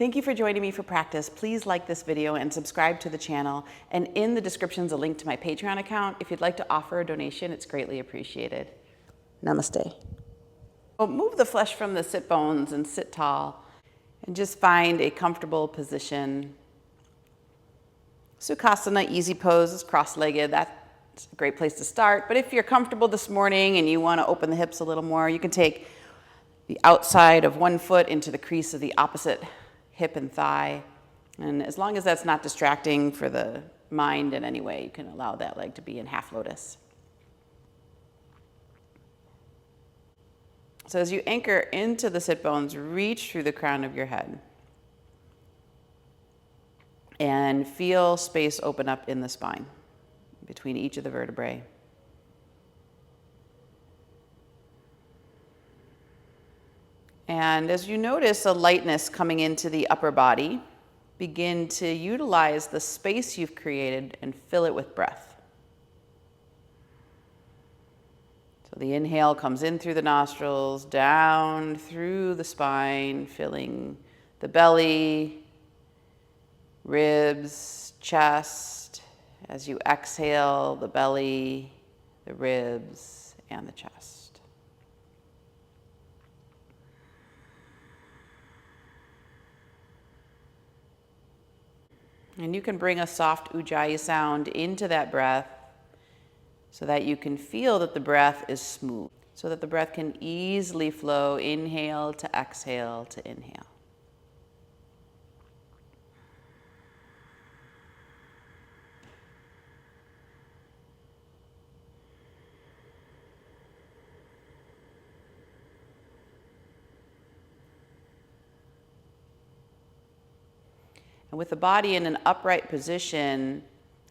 Thank you for joining me for practice. Please like this video and subscribe to the channel. And in the description is a link to my Patreon account. If you'd like to offer a donation, it's greatly appreciated. Namaste. Well, move the flesh from the sit bones and sit tall. And just find a comfortable position. Sukhasana, easy pose, is cross-legged. That's a great place to start. But if you're comfortable this morning and you want to open the hips a little more, you can take the outside of one foot into the crease of the opposite hip and thigh. And as long as that's not distracting for the mind in any way, you can allow that leg to be in half lotus. So as you anchor into the sit bones, reach through the crown of your head. And feel space open up in the spine between each of the vertebrae. And as you notice a lightness coming into the upper body, begin to utilize the space you've created and fill it with breath. So the inhale comes in through the nostrils, down through the spine, filling the belly, ribs, chest. As you exhale, the belly, the ribs, and the chest. And you can bring a soft ujjayi sound into that breath so that you can feel that the breath is smooth, so that the breath can easily flow, inhale to exhale to inhale. And with the body in an upright position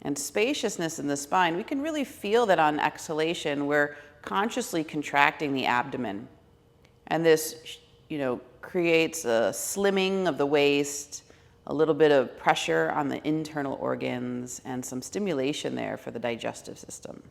and spaciousness in the spine, we can really feel that on exhalation, we're consciously contracting the abdomen. And this, creates a slimming of the waist, a little bit of pressure on the internal organs, and some stimulation there for the digestive system.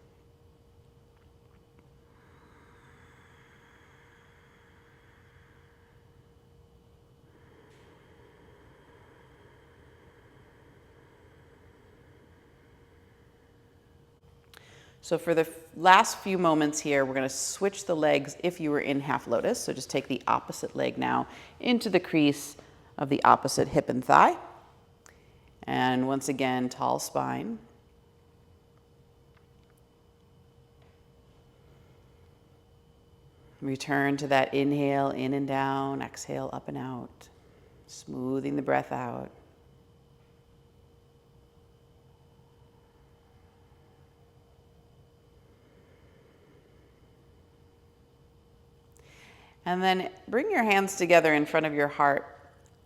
So for the last few moments here, we're going to switch the legs if you were in half lotus. So just take the opposite leg now into the crease of the opposite hip and thigh. And once again, tall spine. Return to that inhale, in and down, exhale, up and out, smoothing the breath out. And then bring your hands together in front of your heart.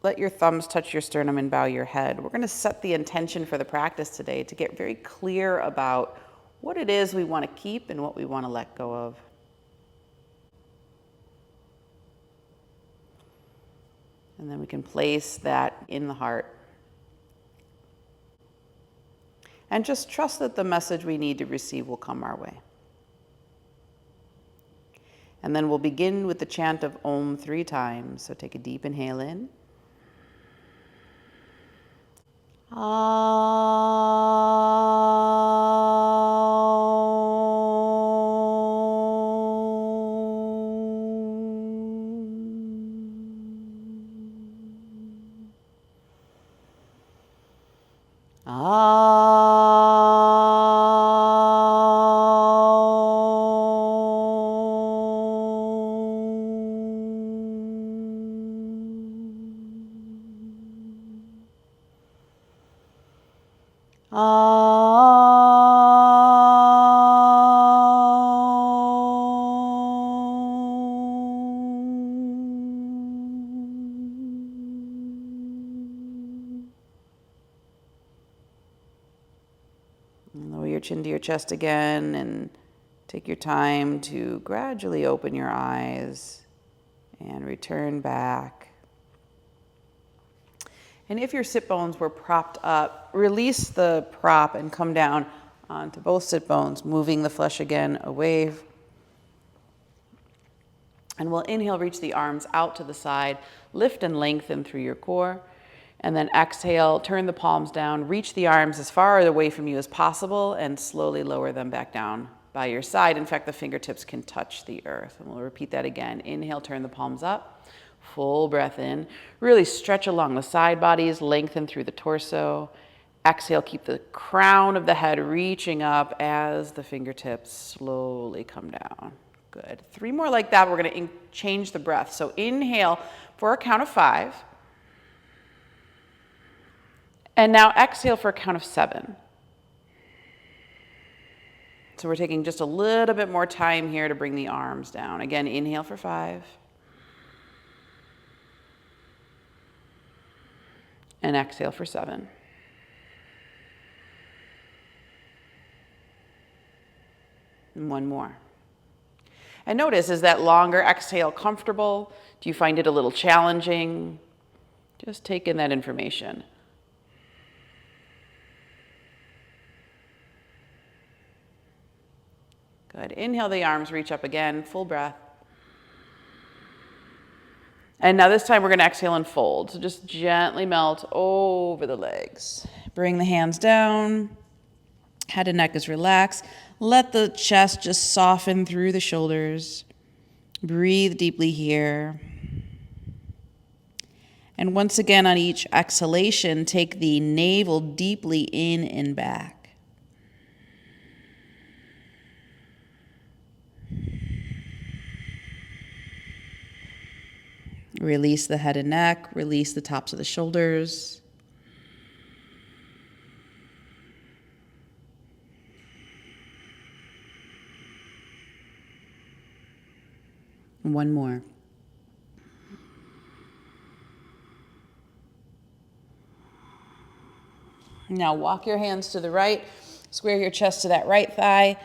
Let your thumbs touch your sternum and bow your head. We're going to set the intention for the practice today to get very clear about what it is we want to keep and what we want to let go of. And then we can place that in the heart. And just trust that the message we need to receive will come our way. And then we'll begin with the chant of Om 3 times. So take a deep inhale in. Lower your chin to your chest again and take your time to gradually open your eyes and return back. And if your sit bones were propped up, release the prop and come down onto both sit bones, moving the flesh again away. And we'll inhale, reach the arms out to the side, lift and lengthen through your core. And then exhale, turn the palms down, reach the arms as far away from you as possible, and slowly lower them back down by your side. In fact, the fingertips can touch the earth. And we'll repeat that again. Inhale, turn the palms up. Full breath in. Really stretch along the side bodies, lengthen through the torso. Exhale, keep the crown of the head reaching up as the fingertips slowly come down. Good. 3 more like that. We're going to change the breath. So inhale for a count of 5. And now exhale for a count of 7. So we're taking just a little bit more time here to bring the arms down. Again, inhale for 5. And exhale for 7. And 1 more. And notice, is that longer exhale comfortable? Do you find it a little challenging? Just take in that information. Good. Inhale, the arms reach up again, full breath. And now this time we're going to exhale and fold. So just gently melt over the legs. Bring the hands down. Head and neck is relaxed. Let the chest just soften through the shoulders. Breathe deeply here. And once again, on each exhalation, take the navel deeply in and back. Release the head and neck, release the tops of the shoulders. One more. Now walk your hands to the right, square your chest to that right thigh,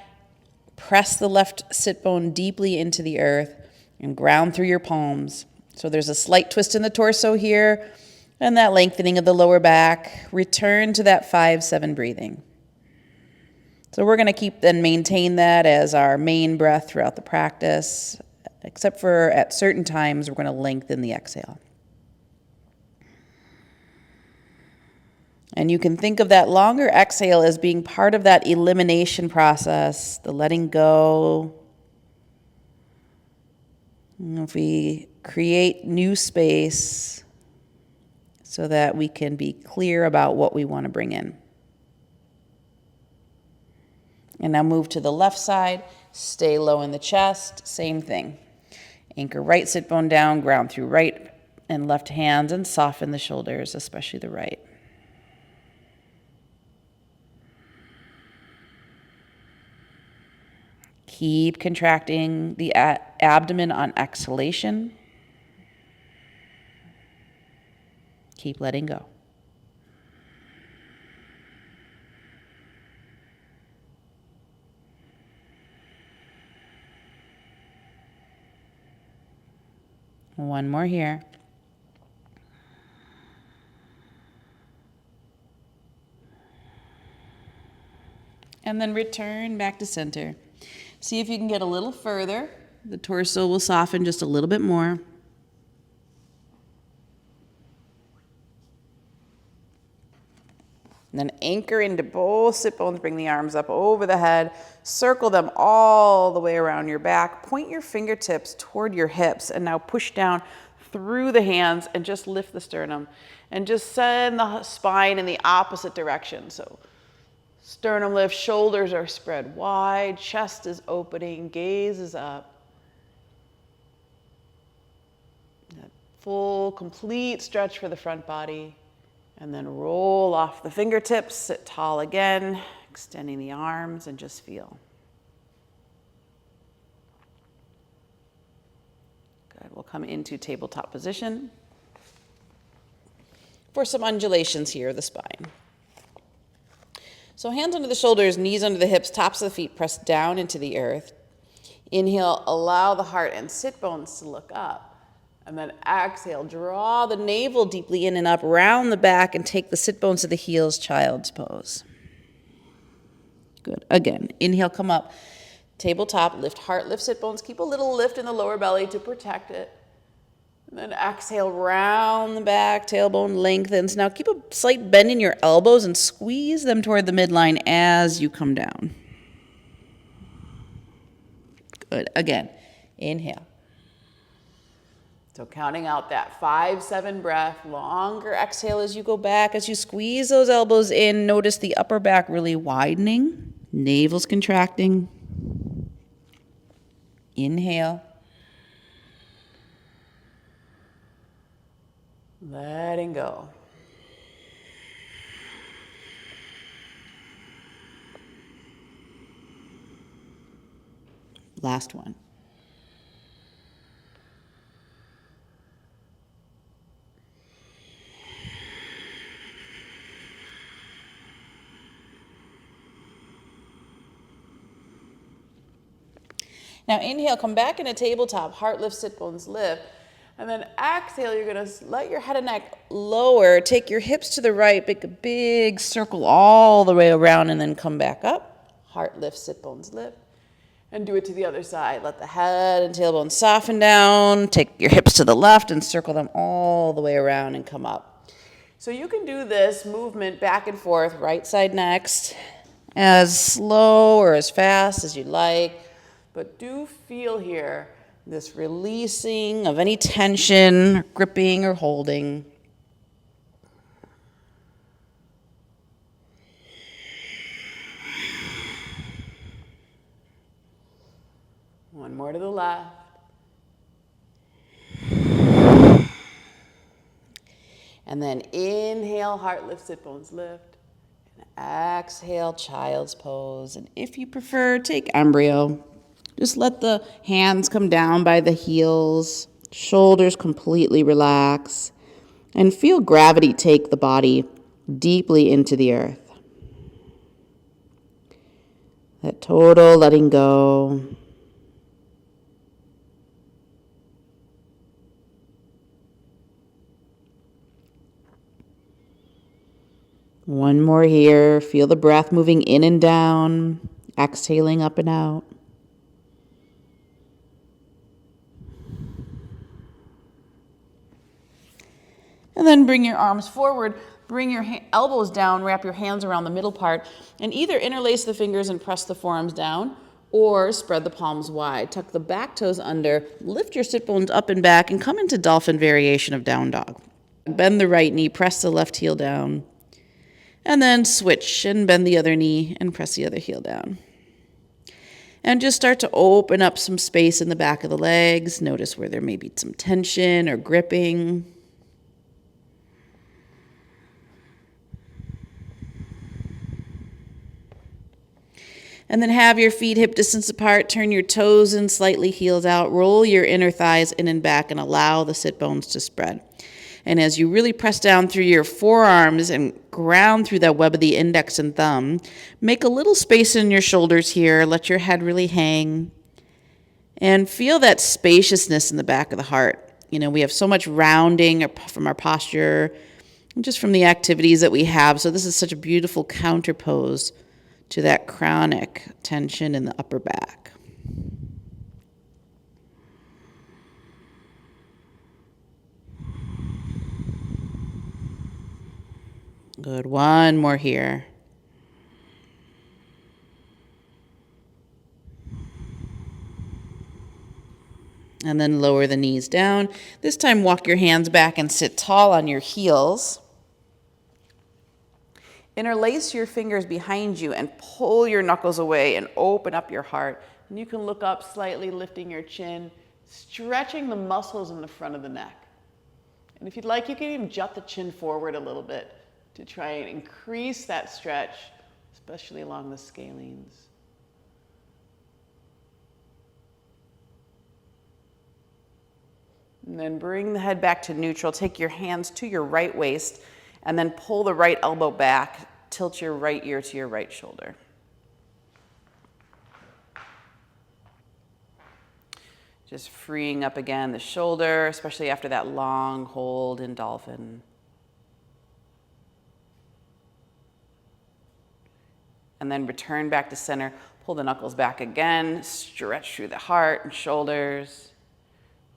press the left sit bone deeply into the earth, and ground through your palms. So there's a slight twist in the torso here, and that lengthening of the lower back. Return to that 5-7 breathing. So we're going to keep and maintain that as our main breath throughout the practice, except for at certain times we're going to lengthen the exhale. And you can think of that longer exhale as being part of that elimination process, the letting go. If we create new space so that we can be clear about what we want to bring in. And now move to the left side, stay low in the chest, same thing. Anchor right sit bone down, ground through right and left hands, and soften the shoulders, especially the right. Keep contracting the abdomen on exhalation. Keep letting go. One more here. And then return back to center. See if you can get a little further. The torso will soften just a little bit more. And then anchor into both sit bones, bring the arms up over the head, circle them all the way around your back, point your fingertips toward your hips, and now push down through the hands and just lift the sternum. And just send the spine in the opposite direction. So sternum lift, shoulders are spread wide, chest is opening, gaze is up. That full, complete stretch for the front body. And then roll off the fingertips, sit tall again, extending the arms, and just feel. Good. We'll come into tabletop position for some undulations here of the spine. So hands under the shoulders, knees under the hips, tops of the feet pressed down into the earth. Inhale, allow the heart and sit bones to look up. And then exhale, draw the navel deeply in and up, round the back, and take the sit bones to the heels, child's pose. Good. Again, inhale, come up. Tabletop, lift heart, lift sit bones. Keep a little lift in the lower belly to protect it. And then exhale, round the back, tailbone lengthens. Now keep a slight bend in your elbows and squeeze them toward the midline as you come down. Good. Again, inhale. So counting out that 5-7 breath, longer exhale as you go back. As you squeeze those elbows in, notice the upper back really widening, navel's contracting. Inhale. Letting go. Last one. Now inhale, come back in a tabletop, heart lift, sit bones lift. And then exhale, you're gonna let your head and neck lower, take your hips to the right, make a big circle all the way around, and then come back up. Heart lift, sit bones lift. And do it to the other side. Let the head and tailbone soften down, take your hips to the left and circle them all the way around and come up. So you can do this movement back and forth, right side next, as slow or as fast as you like. But do feel here this releasing of any tension, gripping or holding. One more to the left. And then inhale, heart lift, sit bones lift. And exhale, child's pose. And if you prefer, take embryo. Just let the hands come down by the heels, shoulders completely relax, and feel gravity take the body deeply into the earth. That total letting go. One more here. Feel the breath moving in and down, exhaling up and out. And then bring your arms forward, bring your elbows down, wrap your hands around the middle part, and either interlace the fingers and press the forearms down, or spread the palms wide. Tuck the back toes under, lift your sit bones up and back, and come into dolphin variation of down dog. Bend the right knee, press the left heel down, and then switch and bend the other knee and press the other heel down. And just start to open up some space in the back of the legs. Notice where there may be some tension or gripping. And then have your feet hip distance apart, turn your toes in slightly, heels out, roll your inner thighs in and back, and allow the sit bones to spread. And as you really press down through your forearms and ground through that web of the index and thumb, make a little space in your shoulders here, let your head really hang, and feel that spaciousness in the back of the heart. You know, we have so much rounding from our posture, and just from the activities that we have, so this is such a beautiful counter pose to that chronic tension in the upper back. Good, one more here. And then lower the knees down. This time walk your hands back and sit tall on your heels. Interlace your fingers behind you and pull your knuckles away and open up your heart. And you can look up slightly, lifting your chin, stretching the muscles in the front of the neck. And if you'd like, you can even jut the chin forward a little bit to try and increase that stretch, especially along the scalenes. And then bring the head back to neutral. Take your hands to your right waist and then pull the right elbow back. Tilt your right ear to your right shoulder. Just freeing up again the shoulder, especially after that long hold in dolphin. And then return back to center. Pull the knuckles back again. Stretch through the heart and shoulders.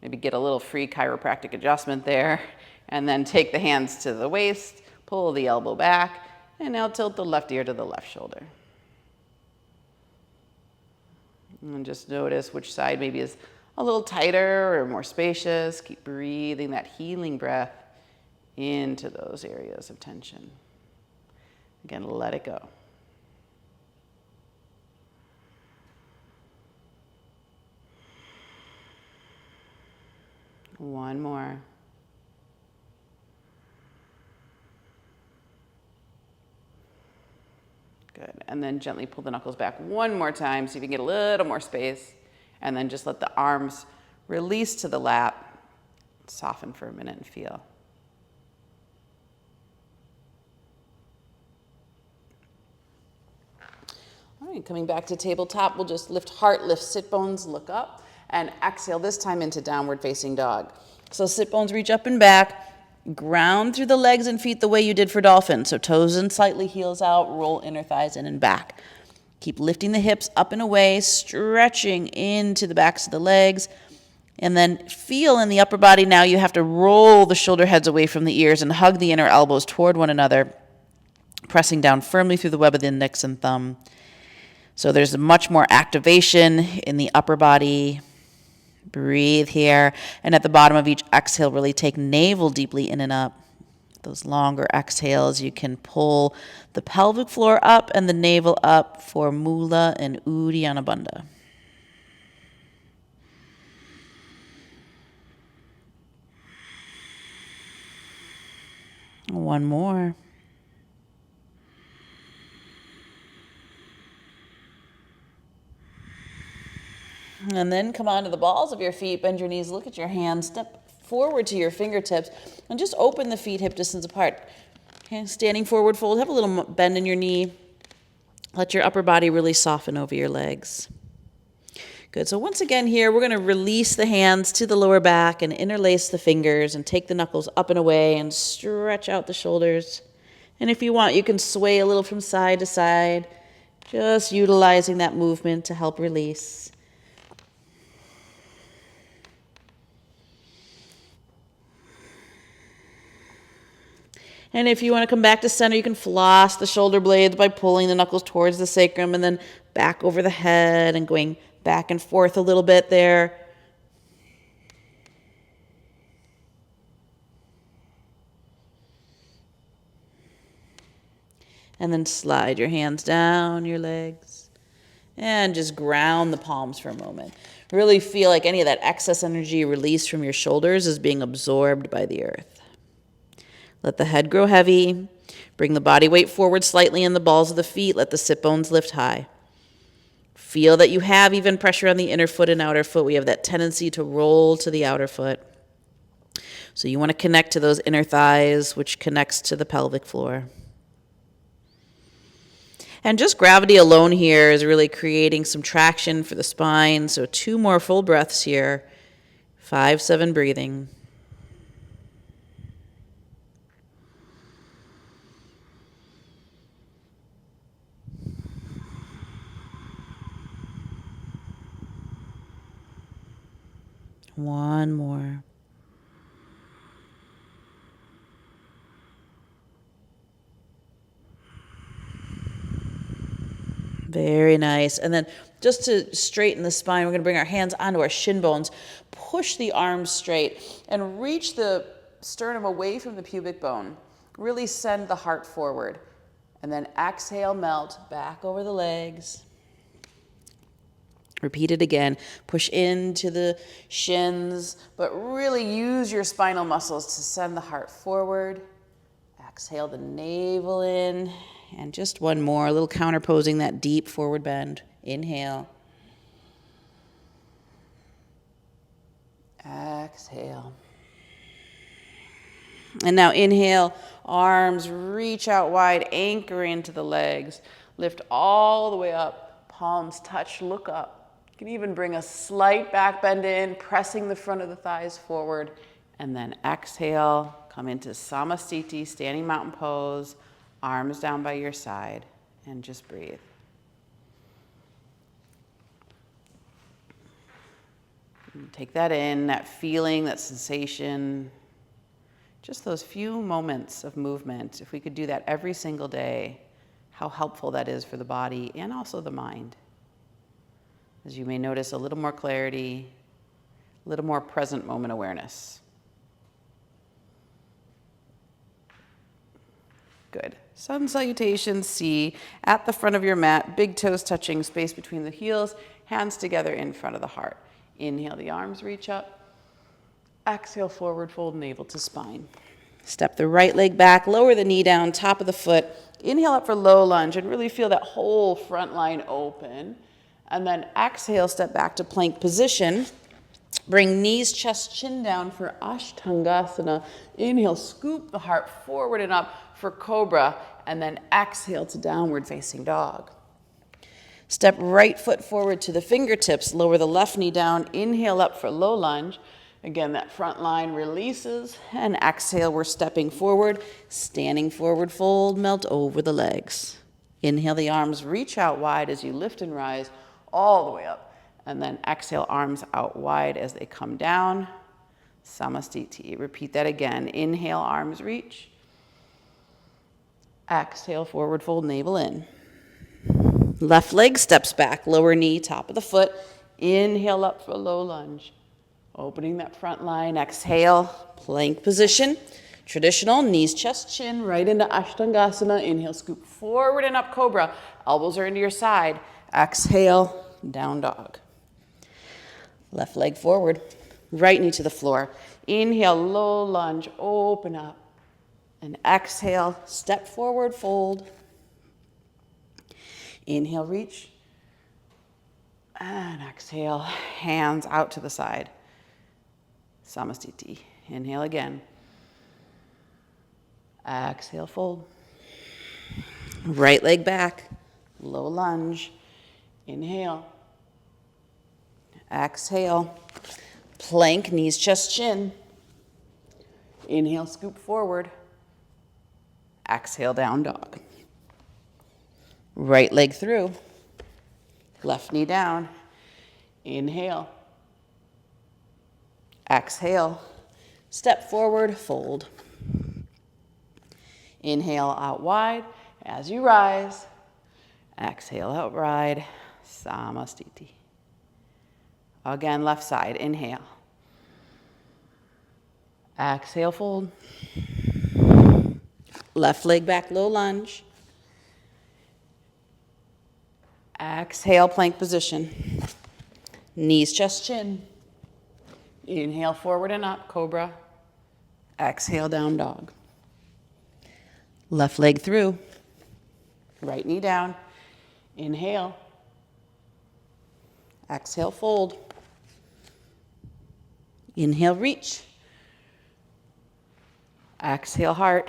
Maybe get a little free chiropractic adjustment there, and then take the hands to the waist, pull the elbow back, and now tilt the left ear to the left shoulder. And just notice which side maybe is a little tighter or more spacious. Keep breathing that healing breath into those areas of tension. Again, let it go. One more. Good. And then gently pull the knuckles back one more time so you can get a little more space. And then just let the arms release to the lap. Soften for a minute and feel. All right, coming back to tabletop, we'll just lift heart, lift sit bones, look up, and exhale this time into downward facing dog. So sit bones reach up and back, ground through the legs and feet the way you did for dolphin. So toes in slightly, heels out, roll inner thighs in and back. Keep lifting the hips up and away, stretching into the backs of the legs. And then feel in the upper body now you have to roll the shoulder heads away from the ears and hug the inner elbows toward one another, pressing down firmly through the web of the index and thumb. So there's much more activation in the upper body. Breathe here. And at the bottom of each exhale, really take navel deeply in and up. Those longer exhales, you can pull the pelvic floor up and the navel up for Mula and Uddiyana Bandha. One more. And then come onto the balls of your feet, bend your knees, look at your hands, step forward to your fingertips, and just open the feet hip distance apart. Okay, standing forward fold, have a little bend in your knee. Let your upper body really soften over your legs. Good, so once again here, we're going to release the hands to the lower back and interlace the fingers and take the knuckles up and away and stretch out the shoulders. And if you want, you can sway a little from side to side, just utilizing that movement to help release. And if you want to come back to center, you can floss the shoulder blades by pulling the knuckles towards the sacrum and then back over the head and going back and forth a little bit there. And then slide your hands down your legs and just ground the palms for a moment. Really feel like any of that excess energy released from your shoulders is being absorbed by the earth. Let the head grow heavy. Bring the body weight forward slightly in the balls of the feet. Let the sit bones lift high. Feel that you have even pressure on the inner foot and outer foot. We have that tendency to roll to the outer foot. So you want to connect to those inner thighs, which connects to the pelvic floor. And just gravity alone here is really creating some traction for the spine. So 2 more full breaths here. 5-7 breathing. One more. Very nice. And then just to straighten the spine, we're going to bring our hands onto our shin bones, push the arms straight, and reach the sternum away from the pubic bone. Really send the heart forward. And then exhale, melt back over the legs. Repeat it again. Push into the shins, but really use your spinal muscles to send the heart forward. Exhale the navel in. And just one more, a little counterposing that deep forward bend. Inhale. Exhale. And now inhale, arms reach out wide, anchor into the legs. Lift all the way up, palms touch, look up. You can even bring a slight back bend in, pressing the front of the thighs forward. And then exhale, come into Samasthiti, standing mountain pose, arms down by your side, and just breathe. Take that in, that feeling, that sensation, just those few moments of movement. If we could do that every single day, how helpful that is for the body and also the mind. As you may notice, a little more clarity, a little more present moment awareness. Good. Sun salutation C at the front of your mat, big toes touching, space between the heels, hands together in front of the heart. Inhale, the arms reach up. Exhale, forward fold, navel to spine. Step the right leg back, lower the knee down, top of the foot. Inhale up for low lunge and really feel that whole front line open. And then exhale, step back to plank position. Bring knees, chest, chin down for Ashtangasana. Inhale, scoop the heart forward and up for Cobra. And then exhale to downward facing dog. Step right foot forward to the fingertips. Lower the left knee down. Inhale up for low lunge. Again, that front line releases. And exhale, we're stepping forward. Standing forward fold, melt over the legs. Inhale, the arms reach out wide as you lift and rise all the way up. And then exhale, arms out wide as they come down. Samastiti. Repeat that again. Inhale, arms reach. Exhale, forward fold, navel in. Left leg steps back, lower knee, top of the foot. Inhale up for low lunge. Opening that front line. Exhale, plank position. Traditional, knees, chest, chin, right into Ashtangasana. Inhale, scoop forward and up, Cobra. Elbows are into your side. Exhale, down dog. Left leg forward, right knee to the floor. Inhale, low lunge, open up. And exhale, step forward, fold. Inhale, reach. And exhale, hands out to the side. Samastiti. Inhale again. Exhale, fold. Right leg back, low lunge. Inhale. Exhale. Plank, knees, chest, chin. Inhale, scoop forward. Exhale, down dog. Right leg through. Left knee down. Inhale. Exhale. Step forward, fold. Inhale out wide as you rise. Exhale out wide. Samastiti. Again, left side. Inhale. Exhale, fold. Left leg back, low lunge. Exhale, plank position. Knees, chest, chin. Inhale, forward and up, Cobra. Exhale, down dog. Left leg through. Right knee down. Inhale. Exhale, fold. Inhale, reach. Exhale, heart.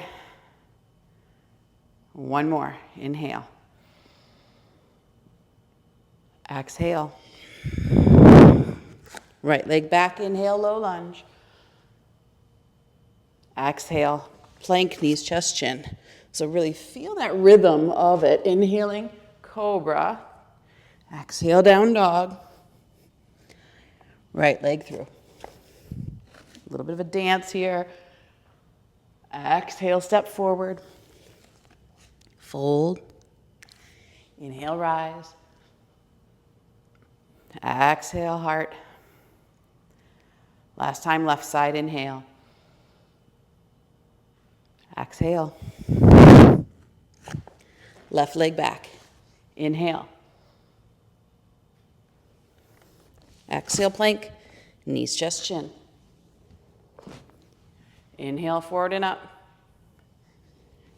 One more. Inhale. Exhale. Right leg back. Inhale, low lunge. Exhale, plank, knees, chest, chin. So really feel that rhythm of it. Inhaling, Cobra. Exhale, down dog. Right leg through. A little bit of a dance here. Exhale, step forward. Fold. Inhale, rise. Exhale, heart. Last time, left side, inhale. Exhale. Left leg back. Inhale. Exhale, plank. Knees, chest, chin. Inhale, forward and up.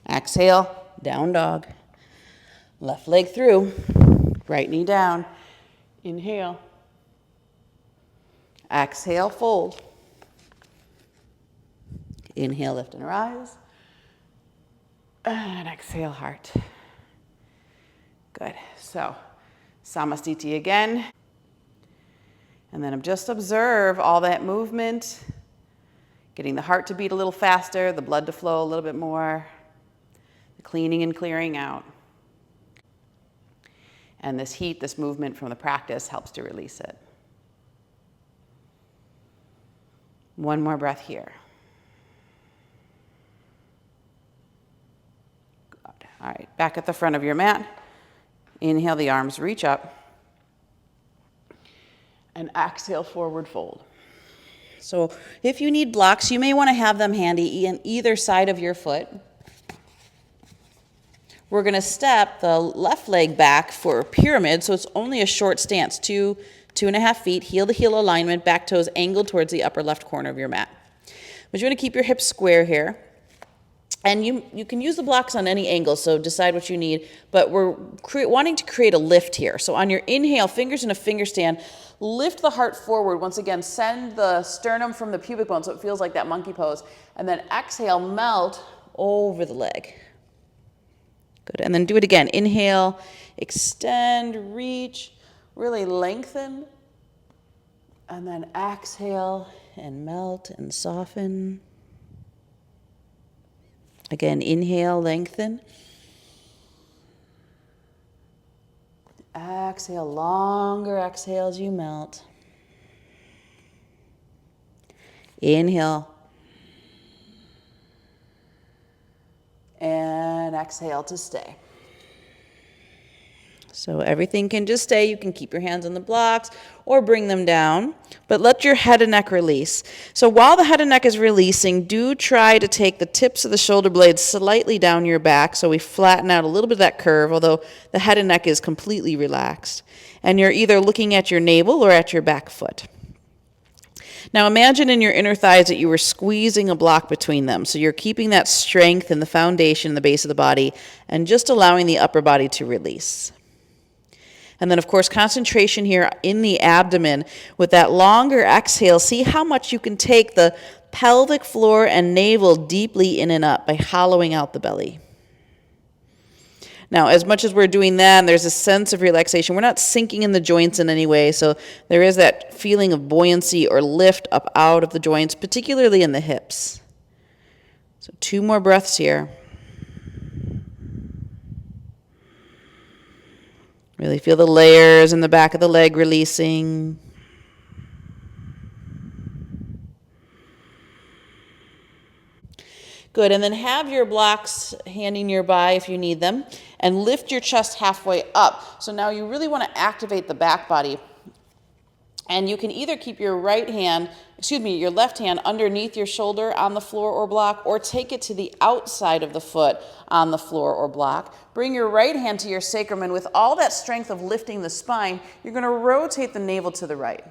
Exhale, down dog. Left leg through. Right knee down. Inhale. Exhale, fold. Inhale, lift and rise. And exhale, heart. Good. So, Samastiti again. And then just observe all that movement, getting the heart to beat a little faster, the blood to flow a little bit more, the cleaning and clearing out. And this heat, this movement from the practice helps to release it. One more breath here. Good. All right, back at the front of your mat. Inhale, the arms reach up. And exhale, forward fold. So if you need blocks, you may want to have them handy on either side of your foot. We're going to step the left leg back for a pyramid, so it's only a short stance, 2.5 feet, heel to heel alignment, back toes angled towards the upper left corner of your mat. But you want to keep your hips square here. And you can use the blocks on any angle, so decide what you need. But we're wanting to create a lift here. So on your inhale, fingers in a finger stand, lift the heart forward. Once again, send the sternum from the pubic bone so it feels like that monkey pose. And then exhale, melt over the leg. Good. And then do it again. Inhale, extend, reach, really lengthen. And then exhale and melt and soften. Again, inhale, lengthen. Exhale, longer exhale as you melt. Inhale. And exhale to stay. So everything can just stay. You can keep your hands on the blocks or bring them down, but let your head and neck release. So while the head and neck is releasing, do try to take the tips of the shoulder blades slightly down your back so we flatten out a little bit of that curve, although the head and neck is completely relaxed. And you're either looking at your navel or at your back foot. Now imagine in your inner thighs that you were squeezing a block between them. So you're keeping that strength in the foundation, the base of the body, and just allowing the upper body to release. And then, of course, concentration here in the abdomen. With that longer exhale, see how much you can take the pelvic floor and navel deeply in and up by hollowing out the belly. Now, as much as we're doing that, and there's a sense of relaxation, we're not sinking in the joints in any way, so there is that feeling of buoyancy or lift up out of the joints, particularly in the hips. So 2 more breaths here. Really feel the layers in the back of the leg releasing. Good, and then have your blocks handy nearby if you need them, and lift your chest halfway up. So now you really want to activate the back body. And you can either keep your your left hand underneath your shoulder on the floor or block, or take it to the outside of the foot on the floor or block. Bring your right hand to your sacrum, and with all that strength of lifting the spine, you're going to rotate the navel to the right.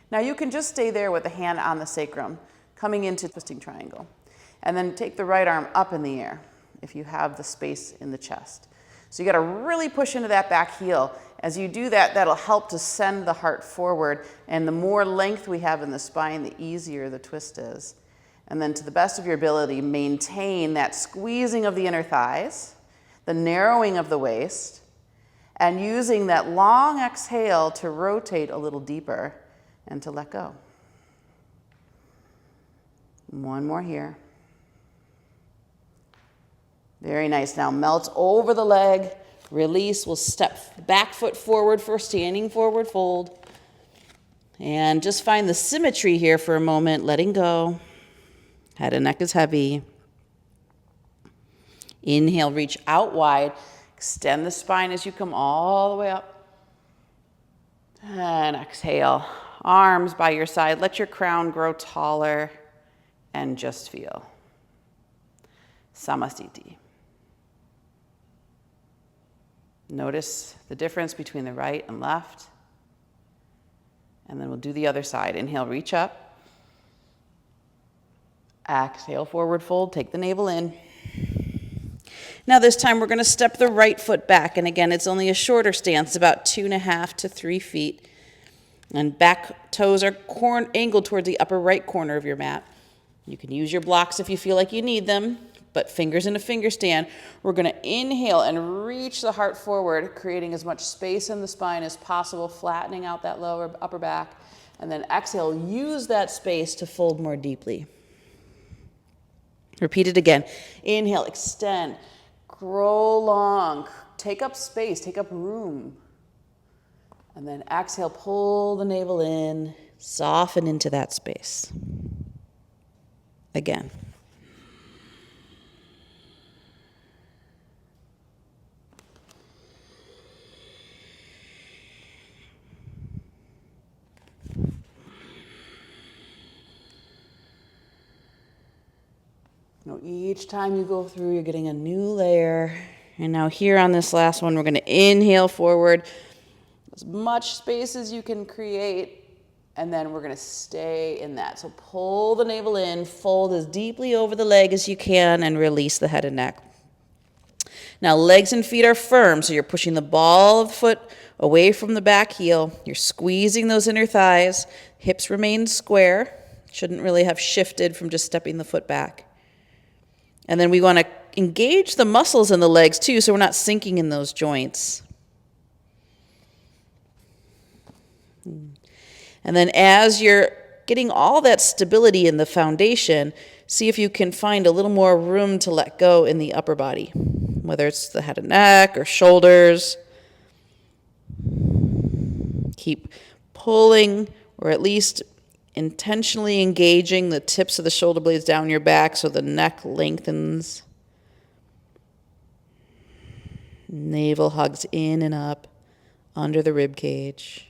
Now you can just stay there with the hand on the sacrum, coming into twisting triangle. And then take the right arm up in the air if you have the space in the chest. So you got to really push into that back heel. As you do that, that'll help to send the heart forward. And the more length we have in the spine, the easier the twist is. And then to the best of your ability, maintain that squeezing of the inner thighs, the narrowing of the waist, and using that long exhale to rotate a little deeper and to let go. One more here. Very nice. Now melt over the leg, release. We'll step back foot forward for standing forward fold. And just find the symmetry here for a moment, letting go. Head and neck is heavy. Inhale, reach out wide. Extend the spine as you come all the way up. And exhale, arms by your side. Let your crown grow taller and just feel. Samasthiti. Notice the difference between the right and left. And then we'll do the other side. Inhale, reach up. Exhale, forward fold. Take the navel in. Now this time we're going to step the right foot back. And again, it's only a shorter stance, about 2.5 to 3 feet. And back toes are angled towards the upper right corner of your mat. You can use your blocks if you feel like you need them, but fingers in a finger stand. We're going to inhale and reach the heart forward, creating as much space in the spine as possible, flattening out that lower upper back. And then exhale, use that space to fold more deeply. Repeat it again. Inhale, extend, grow long, take up space, take up room. And then exhale, pull the navel in, soften into that space. again. Now, each time you go through, you're getting a new layer. And now here on this last one, we're going to inhale forward as much space as you can create. And then we're going to stay in that. So pull the navel in, fold as deeply over the leg as you can, and release the head and neck. Now, legs and feet are firm, so you're pushing the ball of the foot away from the back heel. You're squeezing those inner thighs. Hips remain square. Shouldn't really have shifted from just stepping the foot back. And then we want to engage the muscles in the legs too, so we're not sinking in those joints. And then as you're getting all that stability in the foundation, see if you can find a little more room to let go in the upper body, whether it's the head and neck or shoulders. Keep pulling, or at least intentionally engaging the tips of the shoulder blades down your back so the neck lengthens. Navel hugs in and up under the rib cage.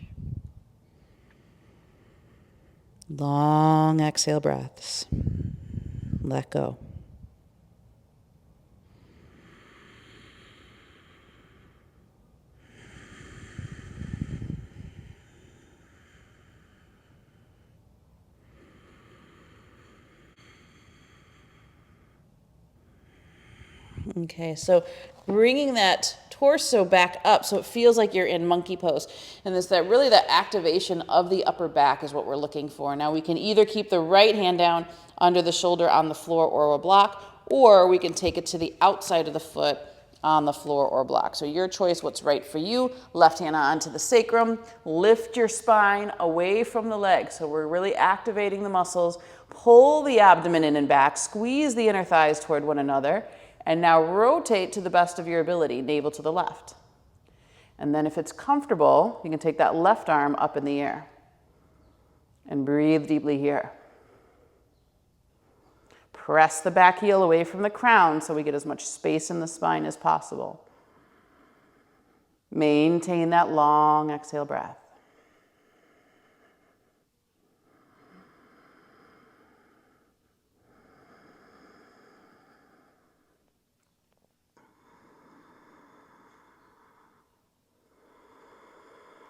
Long exhale breaths. Let go. Okay, so bringing that torso back up so it feels like you're in monkey pose. And that activation of the upper back is what we're looking for. Now we can either keep the right hand down under the shoulder on the floor or a block, or we can take it to the outside of the foot on the floor or block. So your choice, what's right for you. Left hand onto the sacrum. Lift your spine away from the legs. So we're really activating the muscles. Pull the abdomen in and back. Squeeze the inner thighs toward one another. And now rotate to the best of your ability, navel to the left. And then if it's comfortable, you can take that left arm up in the air. And breathe deeply here. Press the back heel away from the crown so we get as much space in the spine as possible. Maintain that long exhale breath.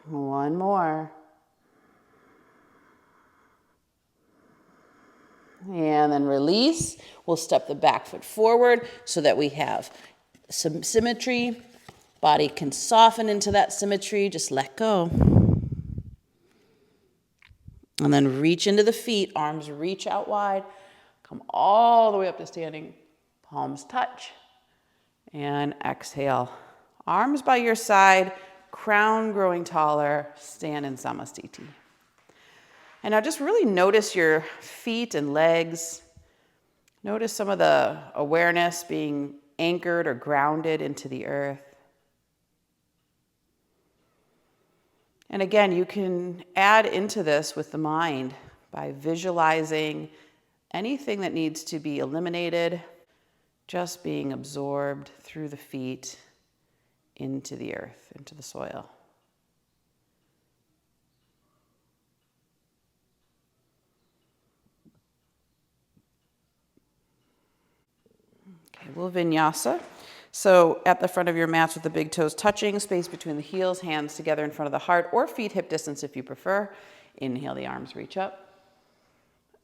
One more. And then release. We'll step the back foot forward so that we have some symmetry. Body can soften into that symmetry. Just let go. And then reach into the feet. Arms reach out wide. Come all the way up to standing. Palms touch. And exhale. Arms by your side. Crown growing taller, stand in Samasthiti. And now just really notice your feet and legs. Notice some of the awareness being anchored or grounded into the earth. And again, you can add into this with the mind by visualizing anything that needs to be eliminated, just being absorbed through the feet into the earth, into the soil. Okay, we'll vinyasa. So at the front of your mats with the big toes touching, space between the heels, hands together in front of the heart, or feet hip distance if you prefer. Inhale, the arms reach up.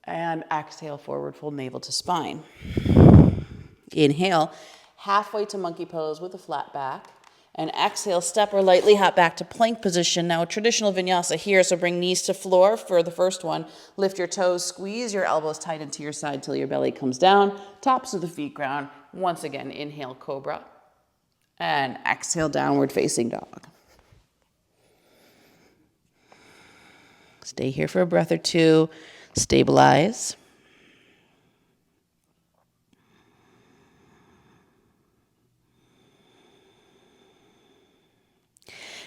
And exhale, forward fold navel to spine. Inhale, halfway to monkey pose with a flat back. And exhale, step or lightly hop back to plank position. Now a traditional vinyasa here, so bring knees to floor for the first one. Lift your toes, squeeze your elbows tight into your side till your belly comes down. Tops of the feet ground. Once again, inhale, cobra. And exhale, downward facing dog. Stay here for a breath or two. Stabilize.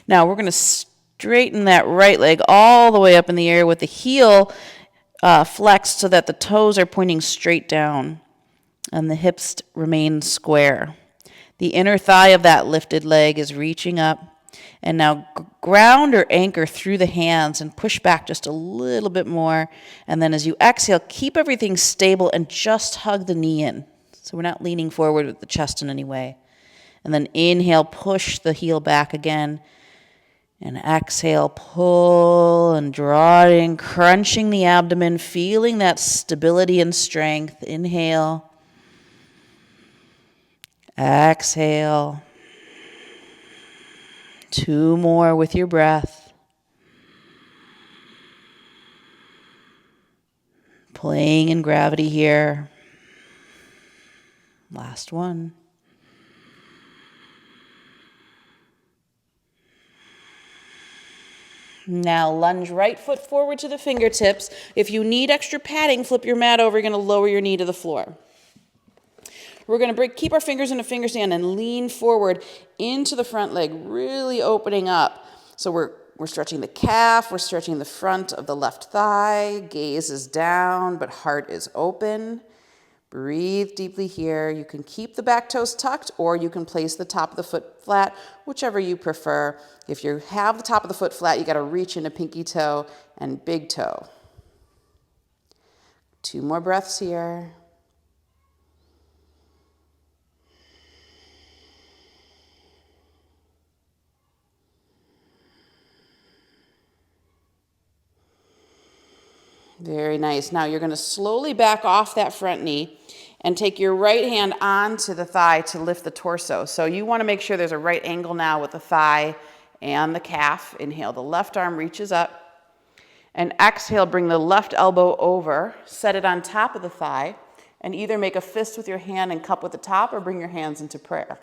Now we're going to straighten that right leg all the way up in the air with the heel flexed so that the toes are pointing straight down and the hips remain square. The inner thigh of that lifted leg is reaching up. And now ground or anchor through the hands and push back just a little bit more. And then as you exhale, keep everything stable and just hug the knee in. So we're not leaning forward with the chest in any way. And then inhale, push the heel back again. And exhale, pull and draw it in, crunching the abdomen, feeling that stability and strength. Inhale. Exhale. 2 more with your breath. Playing in gravity here. Last one. Now lunge right foot forward to the fingertips. If you need extra padding, flip your mat over. You're going to lower your knee to the floor. We're going to keep our fingers in a finger stand and lean forward into the front leg, really opening up. So we're stretching the calf, we're stretching the front of the left thigh. Gaze is down, but heart is open. Breathe deeply here. You can keep the back toes tucked, or you can place the top of the foot flat, whichever you prefer. If you have the top of the foot flat, you got to reach into pinky toe and big toe. 2 more breaths here. Very nice. Now you're going to slowly back off that front knee and take your right hand onto the thigh to lift the torso. So you want to make sure there's a right angle now with the thigh and the calf. Inhale, the left arm reaches up. And exhale, bring the left elbow over, set it on top of the thigh, and either make a fist with your hand and cup with the top, or bring your hands into prayer.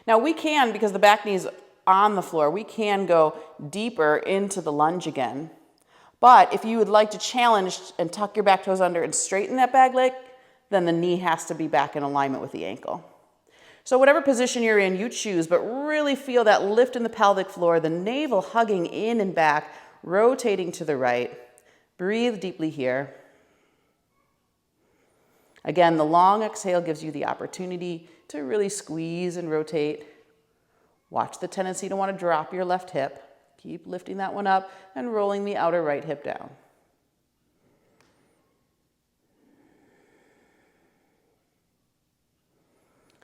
Now we can, because the back knee is on the floor, we can go deeper into the lunge again. But if you would like to challenge and tuck your back toes under and straighten that back leg, then the knee has to be back in alignment with the ankle. So whatever position you're in, you choose, but really feel that lift in the pelvic floor, the navel hugging in and back, rotating to the right. Breathe deeply here. Again, the long exhale gives you the opportunity to really squeeze and rotate. Watch the tendency to want to drop your left hip. Keep lifting that one up and rolling the outer right hip down.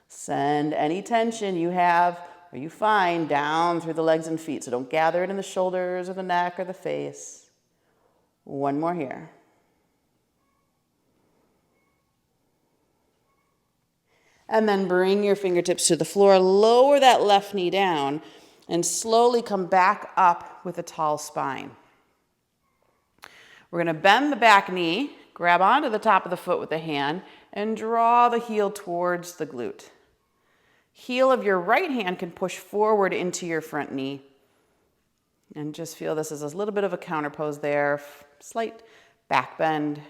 Send any tension you have or you find down through the legs and feet. So don't gather it in the shoulders or the neck or the face. 1 more here. And then bring your fingertips to the floor. Lower that left knee down. And slowly come back up with a tall spine. We're going to bend the back knee, grab onto the top of the foot with the hand, and draw the heel towards the glute. Heel of your right hand can push forward into your front knee. And just feel this is a little bit of a counter pose there. Slight back bend.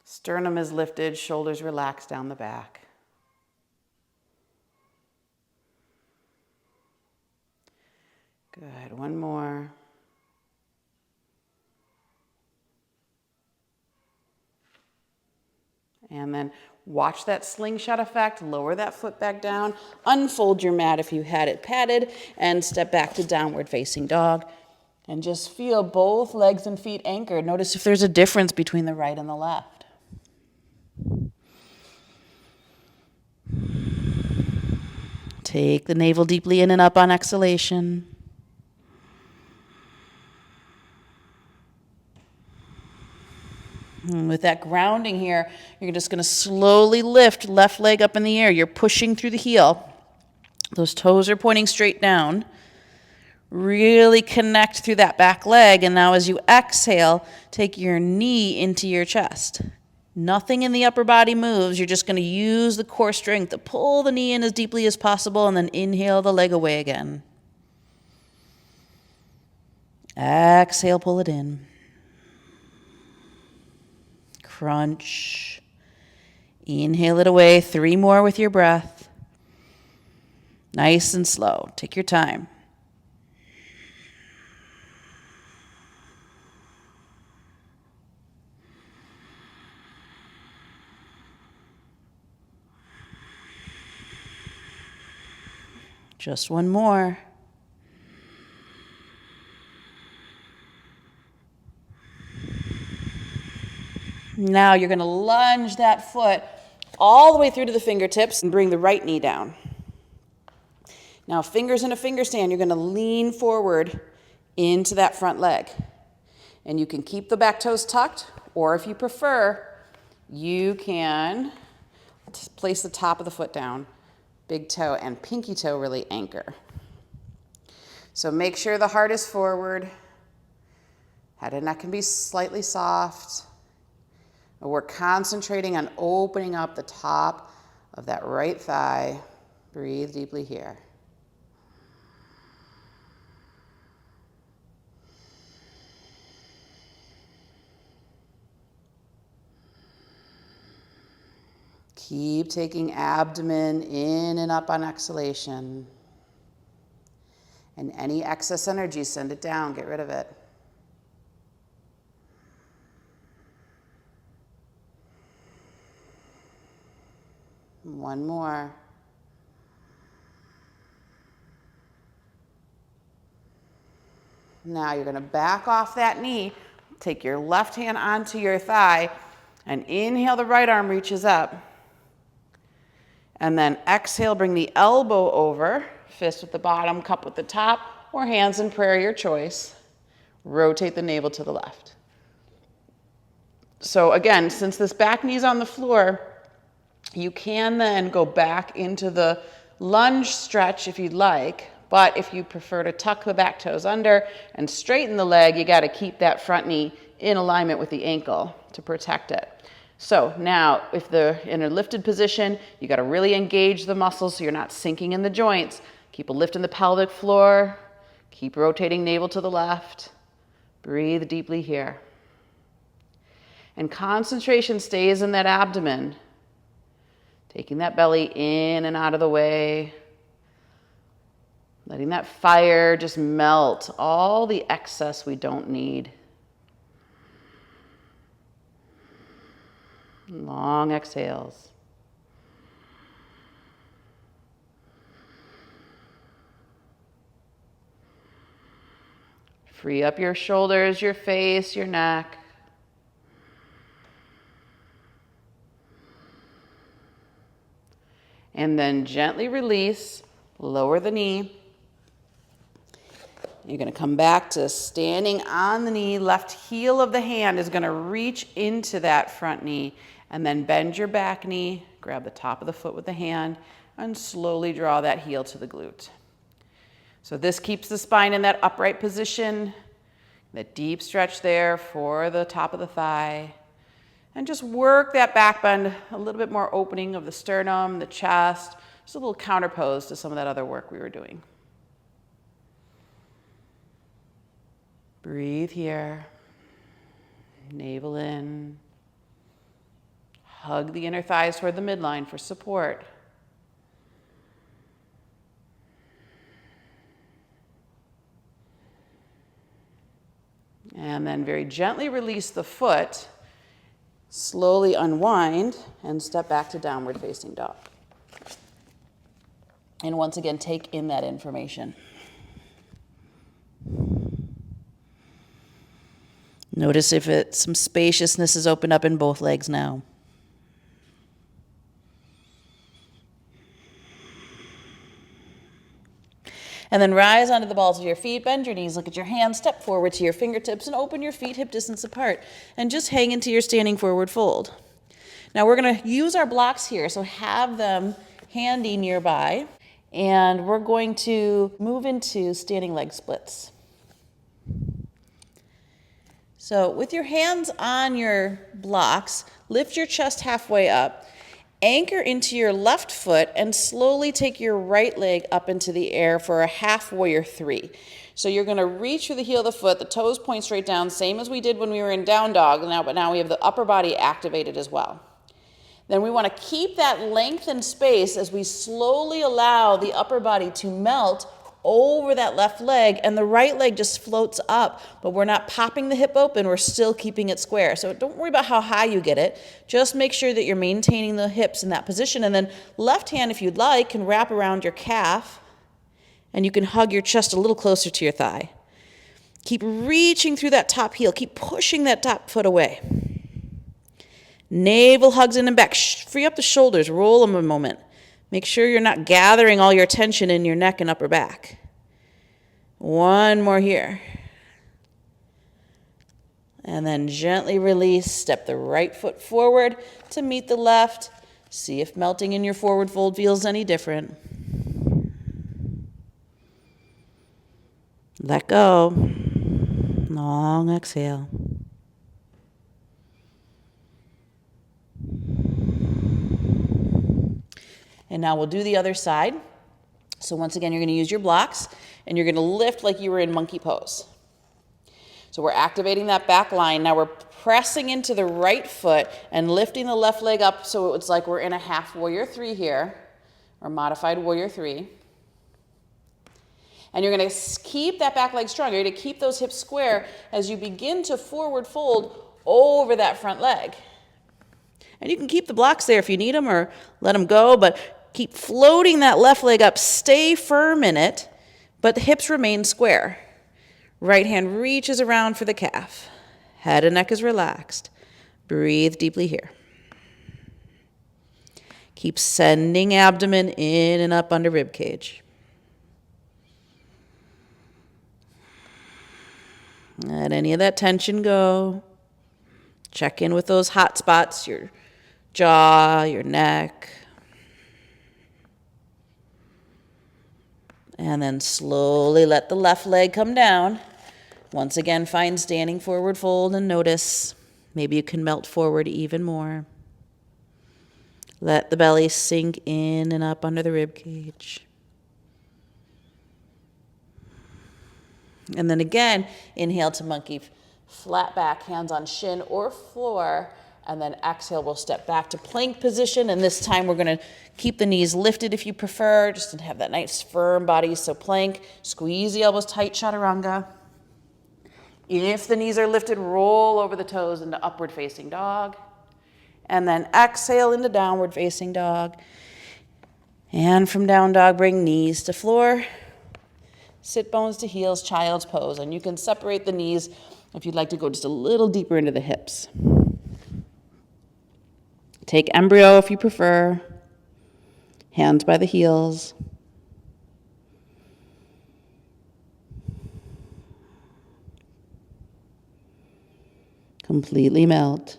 Sternum is lifted, shoulders relaxed down the back. Good, 1 more. And then watch that slingshot effect, lower that foot back down, unfold your mat if you had it padded, and step back to downward facing dog. And just feel both legs and feet anchored. Notice if there's a difference between the right and the left. Take the navel deeply in and up on exhalation. And with that grounding here, you're just going to slowly lift left leg up in the air. You're pushing through the heel. Those toes are pointing straight down. Really connect through that back leg. And now as you exhale, take your knee into your chest. Nothing in the upper body moves. You're just going to use the core strength to pull the knee in as deeply as possible and then inhale the leg away again. Exhale, pull it in. Crunch. Inhale it away. 3 more with your breath. Nice and slow. Take your time. Just one more. Now you're going to lunge that foot all the way through to the fingertips and bring the right knee down. Now, fingers in a finger stand, you're going to lean forward into that front leg. And you can keep the back toes tucked, or if you prefer, you can place the top of the foot down, big toe and pinky toe really anchor. So make sure the heart is forward. Head and neck can be slightly soft. We're concentrating on opening up the top of that right thigh. Breathe deeply here. Keep taking abdomen in and up on exhalation. And any excess energy, send it down, get rid of it. One more. Now you're going to back off that knee, take your left hand onto your thigh, and inhale, the right arm reaches up. And then exhale, bring the elbow over, fist with the bottom, cup with the top, or hands in prayer, your choice. Rotate the navel to the left. So again, since this back knee's on the floor, you can then go back into the lunge stretch if you'd like, but if you prefer to tuck the back toes under and straighten the leg, you got to keep that front knee in alignment with the ankle to protect it. So now, if they're in a lifted position, you got to really engage the muscles so you're not sinking in the joints. Keep a lift in the pelvic floor. Keep rotating navel to the left. Breathe deeply here. And concentration stays in that abdomen. Taking that belly in and out of the way. Letting that fire just melt all the excess we don't need. Long exhales. Free up your shoulders, your face, your neck. And then gently release, lower the knee. You're going to come back to standing on the knee. Left heel of the hand is going to reach into that front knee. And then bend your back knee, grab the top of the foot with the hand, and slowly draw that heel to the glute. So this keeps the spine in that upright position, that deep stretch there for the top of the thigh. And just work that back bend, a little bit more opening of the sternum, the chest, just a little counterpose to some of that other work we were doing. Breathe here, navel in. Hug the inner thighs toward the midline for support. And then very gently release the foot. Slowly unwind and step back to downward facing dog. And once again, take in that information. Notice if some spaciousness is opened up in both legs now. And then rise onto the balls of your feet, bend your knees, look at your hands, step forward to your fingertips, and open your feet hip distance apart. And just hang into your standing forward fold. Now we're going to use our blocks here, so have them handy nearby. And we're going to move into standing leg splits. So with your hands on your blocks, lift your chest halfway up. Anchor into your left foot and slowly take your right leg up into the air for a half warrior three. So you're going to reach through the heel of the foot, the toes point straight down, same as we did when we were in down dog, but now we have the upper body activated as well. Then we want to keep that length and space as we slowly allow the upper body to melt over that left leg, and the right leg just floats up, but we're not popping the hip open, we're still keeping it square. So don't worry about how high you get it, just make sure that you're maintaining the hips in that position, and then left hand, if you'd like, can wrap around your calf, And you can hug your chest a little closer to your thigh. Keep reaching through that top heel. Keep pushing that top foot away. Navel hugs in and back. Free up the shoulders. Roll them a moment. Make sure you're not gathering all your tension in your neck and upper back. One more here. And then gently release. Step the right foot forward to meet the left. See if melting in your forward fold feels any different. Let go. Long exhale. And now we'll do the other side. So once again, you're going to use your blocks and you're going to lift like you were in monkey pose. So we're activating that back line. Now we're pressing into the right foot and lifting the left leg up so it's like we're in a half warrior three here, or modified warrior three. And you're going to keep that back leg strong. You're going to keep those hips square as you begin to forward fold over that front leg. And you can keep the blocks there if you need them or let them go, but keep floating that left leg up. Stay firm in it, but the hips remain square. Right hand reaches around for the calf. Head and neck is relaxed. Breathe deeply here. Keep sending abdomen in and up under rib cage. Let any of that tension go. Check in with those hot spots, your jaw, your neck. And then slowly let the left leg come down. Once again, find standing forward fold and notice. Maybe you can melt forward even more. Let the belly sink in and up under the rib cage. And then again, inhale to monkey, flat back, hands on shin or floor. And then exhale, we'll step back to plank position. And this time we're going to keep the knees lifted if you prefer, just to have that nice firm body. So plank, squeeze the elbows tight, chaturanga. If the knees are lifted, roll over the toes into upward facing dog. And then exhale into downward facing dog. And from down dog, bring knees to floor. Sit bones to heels, child's pose. And you can separate the knees if you'd like to go just a little deeper into the hips. Take embryo if you prefer. Hands by the heels. Completely melt.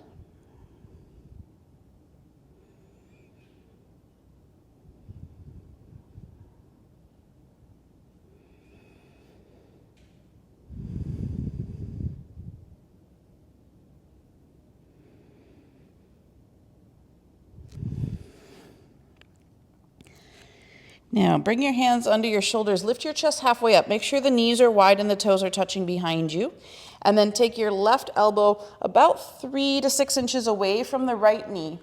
Now, bring your hands under your shoulders. Lift your chest halfway up. Make sure the knees are wide and the toes are touching behind you. And then take your left elbow about 3 to 6 inches away from the right knee.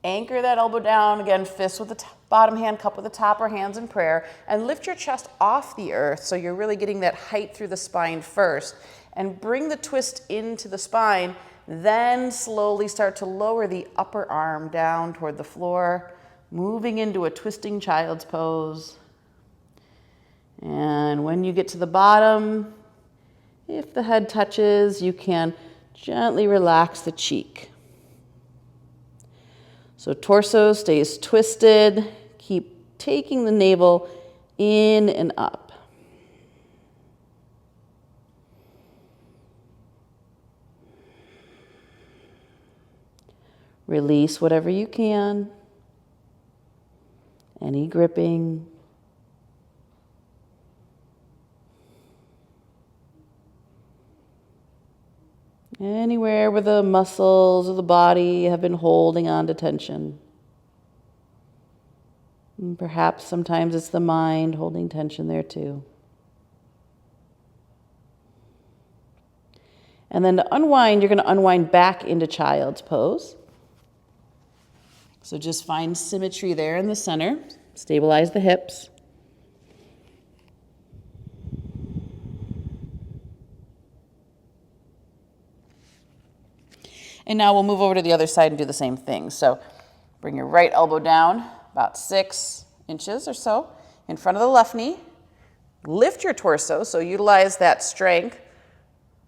Anchor that elbow down. Again, fist with the bottom hand, cup with the top, or hands in prayer. And lift your chest off the earth so you're really getting that height through the spine first. And bring the twist into the spine. Then slowly start to lower the upper arm down toward the floor. Moving into a twisting child's pose. And when you get to the bottom, if the head touches, you can gently relax the cheek. So torso stays twisted. Keep taking the navel in and up. Release whatever you can. Any gripping. Anywhere where the muscles of the body have been holding on to tension. And perhaps sometimes it's the mind holding tension there too. And then to unwind, you're going to unwind back into child's pose. So just find symmetry there in the center. Stabilize the hips. And now we'll move over to the other side and do the same thing. So bring your right elbow down about 6 inches or so in front of the left knee. Lift your torso, so utilize that strength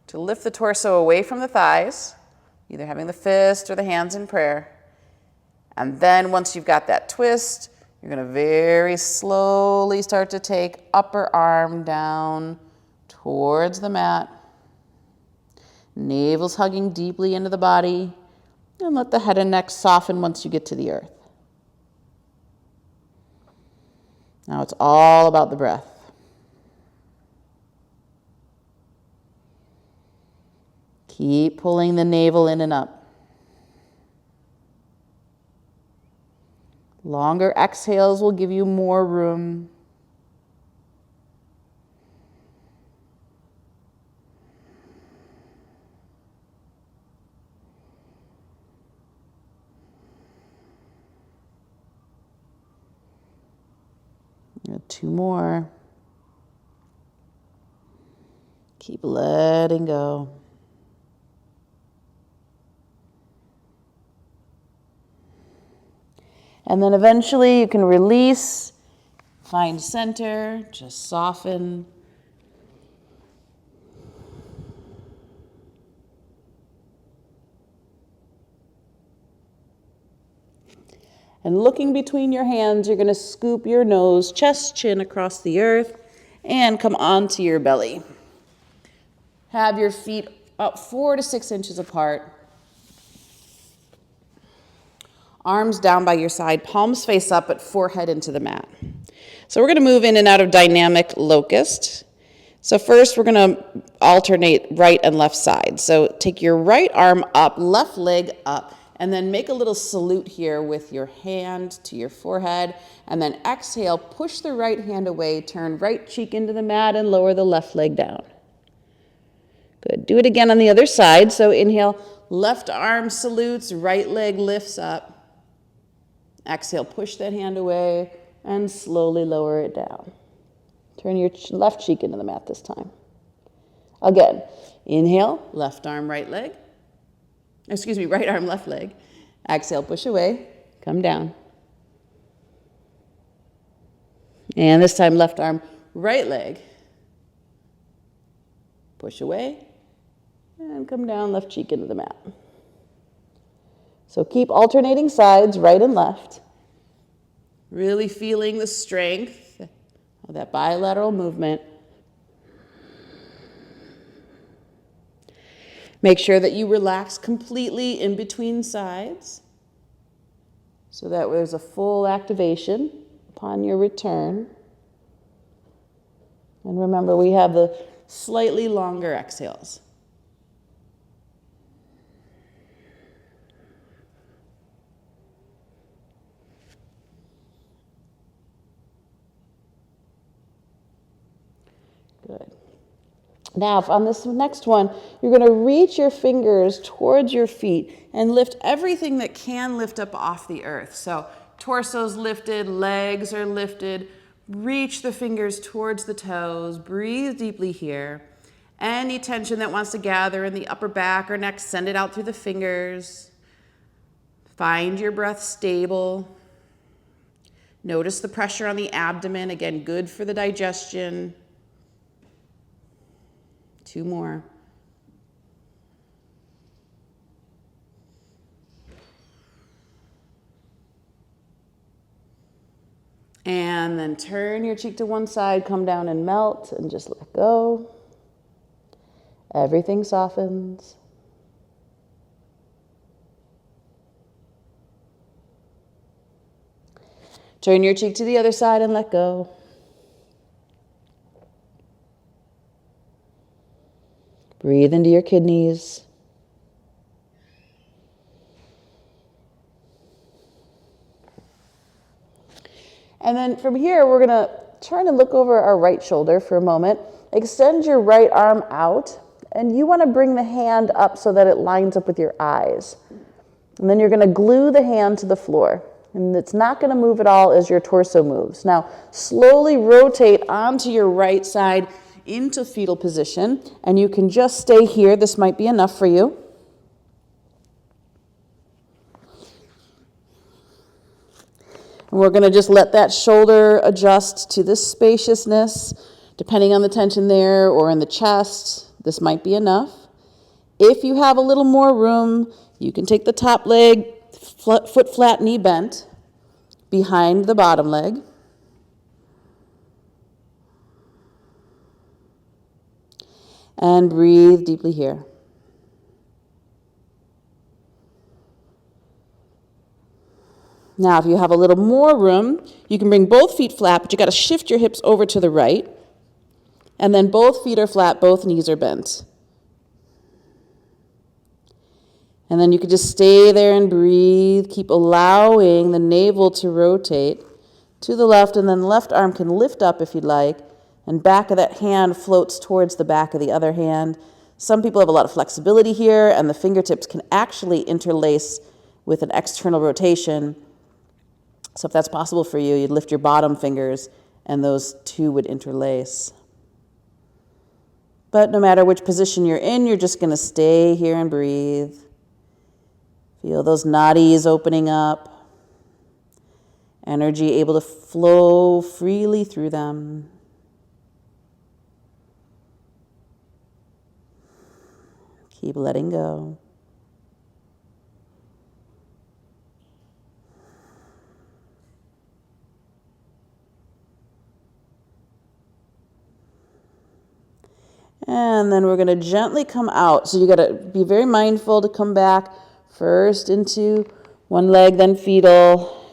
to lift the torso away from the thighs, either having the fist or the hands in prayer. And then once you've got that twist, you're going to very slowly start to take upper arm down towards the mat. Navel's hugging deeply into the body, and let the head and neck soften once you get to the earth. Now it's all about the breath. Keep pulling the navel in and up. Longer exhales will give you more room. Two more. Keep letting go. And then eventually you can release, find center, just soften. And looking between your hands, you're going to scoop your nose, chest, chin across the earth, and come onto your belly. Have your feet up 4 to 6 inches apart. Arms down by your side, palms face up, but forehead into the mat. So we're going to move in and out of dynamic locust. So first we're going to alternate right and left side. So take your right arm up, left leg up, and then make a little salute here with your hand to your forehead. And then exhale, push the right hand away, turn right cheek into the mat, and lower the left leg down. Good. Do it again on the other side. So inhale, left arm salutes, right leg lifts up. Exhale, push that hand away, and slowly lower it down. Turn your left cheek into the mat this time. Again, inhale, left arm, right leg. Right arm, left leg. Exhale, push away, come down. And this time, left arm, right leg. Push away, and come down, left cheek into the mat. So keep alternating sides, right and left. Really feeling the strength of that bilateral movement. Make sure that you relax completely in between sides so that there's a full activation upon your return. And remember, we have the slightly longer exhales. Good. Now, on this next one, you're going to reach your fingers towards your feet and lift everything that can lift up off the earth. So torso's lifted, legs are lifted. Reach the fingers towards the toes. Breathe deeply here. Any tension that wants to gather in the upper back or neck, send it out through the fingers. Find your breath stable. Notice the pressure on the abdomen. Again, good for the digestion. 2 more. And then turn your cheek to one side, come down and melt, and just let go. Everything softens. Turn your cheek to the other side and let go. Breathe into your kidneys. And then from here, we're going to turn and look over our right shoulder for a moment. Extend your right arm out, and you want to bring the hand up so that it lines up with your eyes. And then you're going to glue the hand to the floor. And it's not going to move at all as your torso moves. Now, slowly rotate onto your right side into fetal position, and you can just stay here. This might be enough for you. And we're going to just let that shoulder adjust to this spaciousness. Depending on the tension there or in the chest, this might be enough. If you have a little more room, you can take the top leg, foot flat, knee bent, behind the bottom leg. And breathe deeply here. Now, if you have a little more room, you can bring both feet flat, but you got to shift your hips over to the right. And then both feet are flat, both knees are bent. And then you can just stay there and breathe. Keep allowing the navel to rotate to the left, and then the left arm can lift up if you'd like, and back of that hand floats towards the back of the other hand. Some people have a lot of flexibility here, and the fingertips can actually interlace with an external rotation. So if that's possible for you, you'd lift your bottom fingers, and those two would interlace. But no matter which position you're in, you're just going to stay here and breathe. Feel those nadis opening up. Energy able to flow freely through them. Keep letting go. And then we're going to gently come out. So you got to be very mindful to come back first into one leg, then fetal.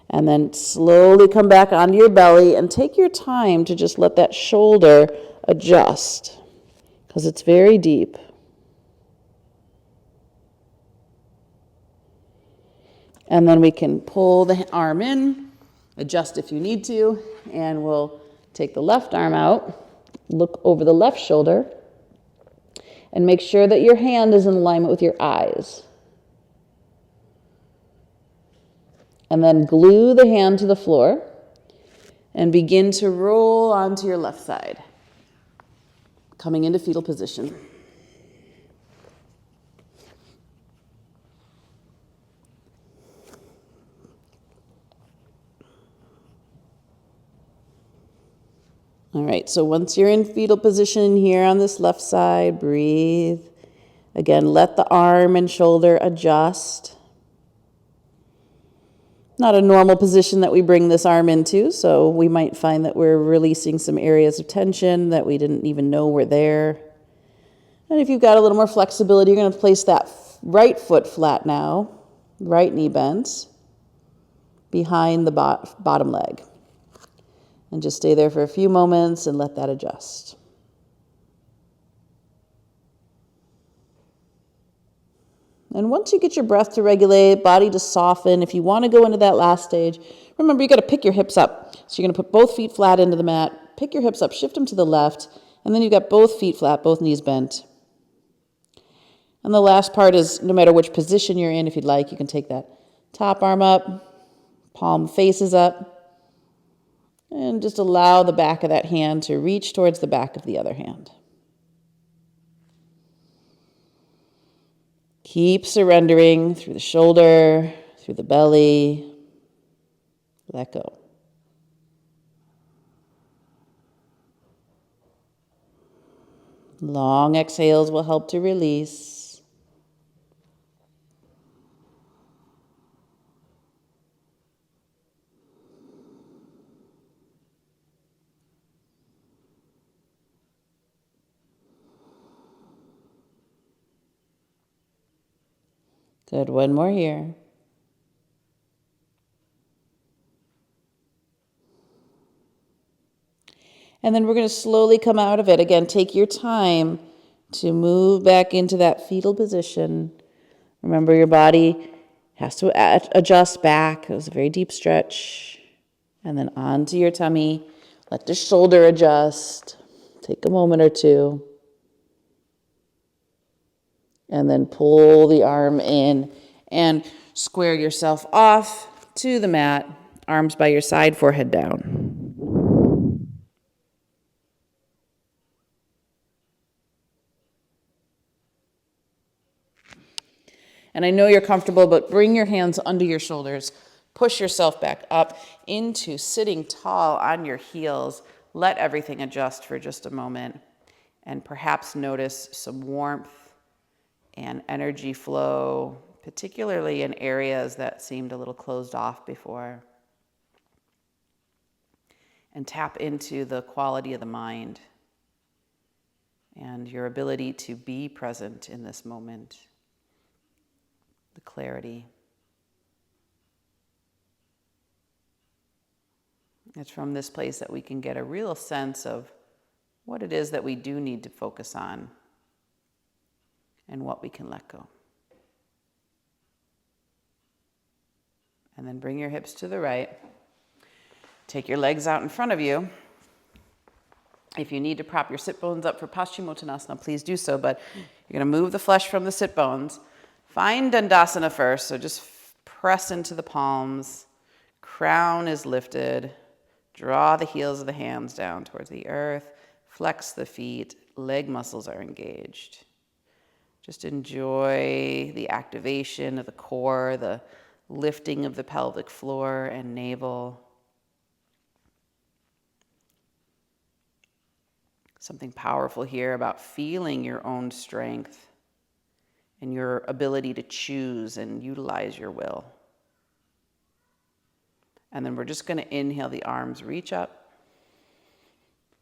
And then slowly come back onto your belly and take your time to just let that shoulder adjust because it's very deep. And then we can pull the arm in, adjust if you need to, and we'll take the left arm out. Look over the left shoulder and make sure that your hand is in alignment with your eyes. And then glue the hand to the floor and begin to roll onto your left side, coming into fetal position. All right, so once you're in fetal position here on this left side, breathe. Again, let the arm and shoulder adjust. Not a normal position that we bring this arm into, so we might find that we're releasing some areas of tension that we didn't even know were there. And if you've got a little more flexibility, you're going to place that right foot flat now, right knee bent, behind the bottom leg. And just stay there for a few moments and let that adjust. And once you get your breath to regulate, body to soften, if you want to go into that last stage, remember you got to pick your hips up. So you're going to put both feet flat into the mat, pick your hips up, shift them to the left, and then you've got both feet flat, both knees bent. And the last part is no matter which position you're in, if you'd like, you can take that top arm up, palm faces up, and just allow the back of that hand to reach towards the back of the other hand. Keep surrendering through the shoulder, through the belly. Let go. Long exhales will help to release. Good, one more here. And then we're going to slowly come out of it. Again, take your time to move back into that fetal position. Remember, your body has to adjust back. It was a very deep stretch. And then onto your tummy. Let the shoulder adjust. Take a moment or two. And then pull the arm in and square yourself off to the mat, arms by your side, forehead down. And I know you're comfortable, but bring your hands under your shoulders. Push yourself back up into sitting tall on your heels. Let everything adjust for just a moment, and perhaps notice some warmth and energy flow, particularly in areas that seemed a little closed off before. And tap into the quality of the mind and your ability to be present in this moment, the clarity. It's from this place that we can get a real sense of what it is that we do need to focus on and what we can let go. And then bring your hips to the right. Take your legs out in front of you. If you need to prop your sit bones up for Paschimottanasana, please do so, but you're going to move the flesh from the sit bones. Find Dandasana first, so just press into the palms. Crown is lifted. Draw the heels of the hands down towards the earth. Flex the feet. Leg muscles are engaged. Just enjoy the activation of the core, the lifting of the pelvic floor and navel. Something powerful here about feeling your own strength and your ability to choose and utilize your will. And then we're just going to inhale, the arms reach up.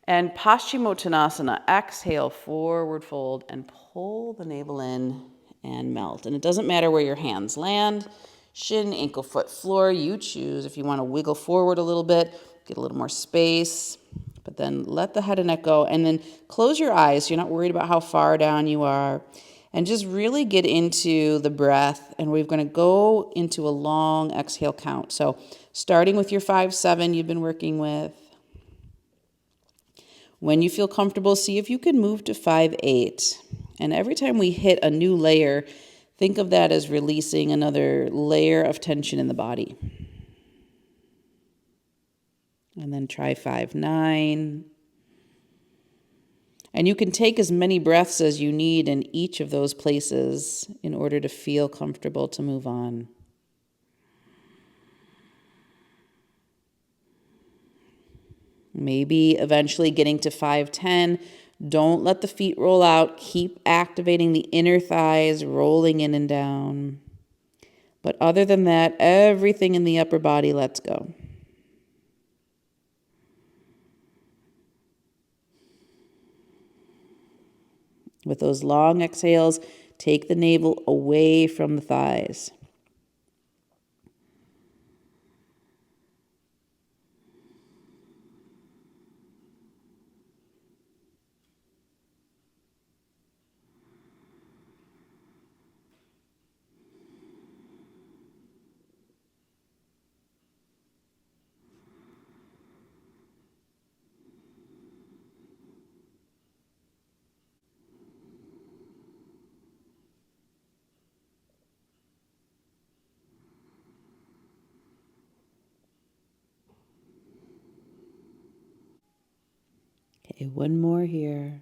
And Paschimottanasana, exhale, forward fold, and pull the navel in and melt. And it doesn't matter where your hands land, shin, ankle, foot, floor, you choose. If you want to wiggle forward a little bit, get a little more space. But then let the head and neck go, and then close your eyes so you're not worried about how far down you are. And just really get into the breath, and we're going to go into a long exhale count. So starting with your 5-7 you've been working with. When you feel comfortable, see if you can move to 5-8. And every time we hit a new layer, think of that as releasing another layer of tension in the body. And then try 5-9. And you can take as many breaths as you need in each of those places in order to feel comfortable to move on. Maybe eventually getting to 5-10. Don't let the feet roll out. Keep activating the inner thighs, rolling in and down. But other than that, everything in the upper body lets go. With those long exhales, take the navel away from the thighs. Okay, one more here.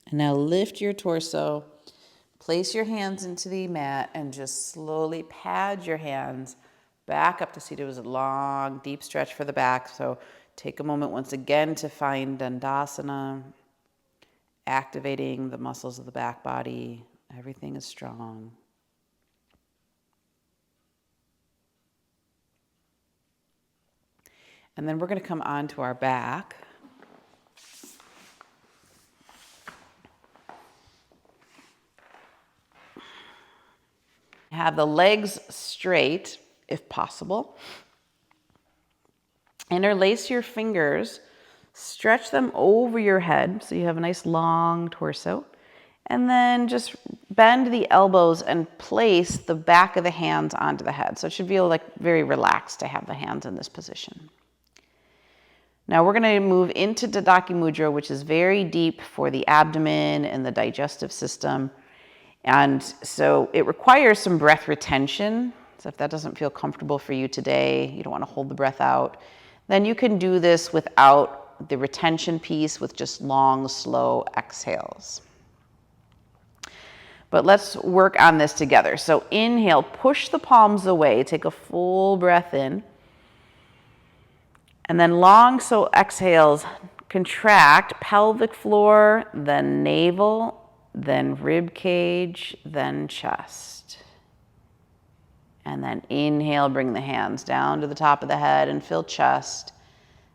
And now lift your torso, place your hands into the mat, and just slowly pad your hands back up to seated. It was a long, deep stretch for the back. So take a moment once again to find Dandasana, activating the muscles of the back body. Everything is strong. And then we're going to come onto our back. Have the legs straight, if possible. Interlace your fingers, stretch them over your head so you have a nice long torso. And then just bend the elbows and place the back of the hands onto the head. So it should feel like very relaxed to have the hands in this position. Now we're going to move into Dadaki Mudra, which is very deep for the abdomen and the digestive system. And so it requires some breath retention. So if that doesn't feel comfortable for you today, you don't want to hold the breath out, then you can do this without the retention piece with just long, slow exhales. But let's work on this together. So inhale, push the palms away, take a full breath in. And then long, so exhales, contract, pelvic floor, then navel, then rib cage, then chest. And then inhale, bring the hands down to the top of the head and fill chest,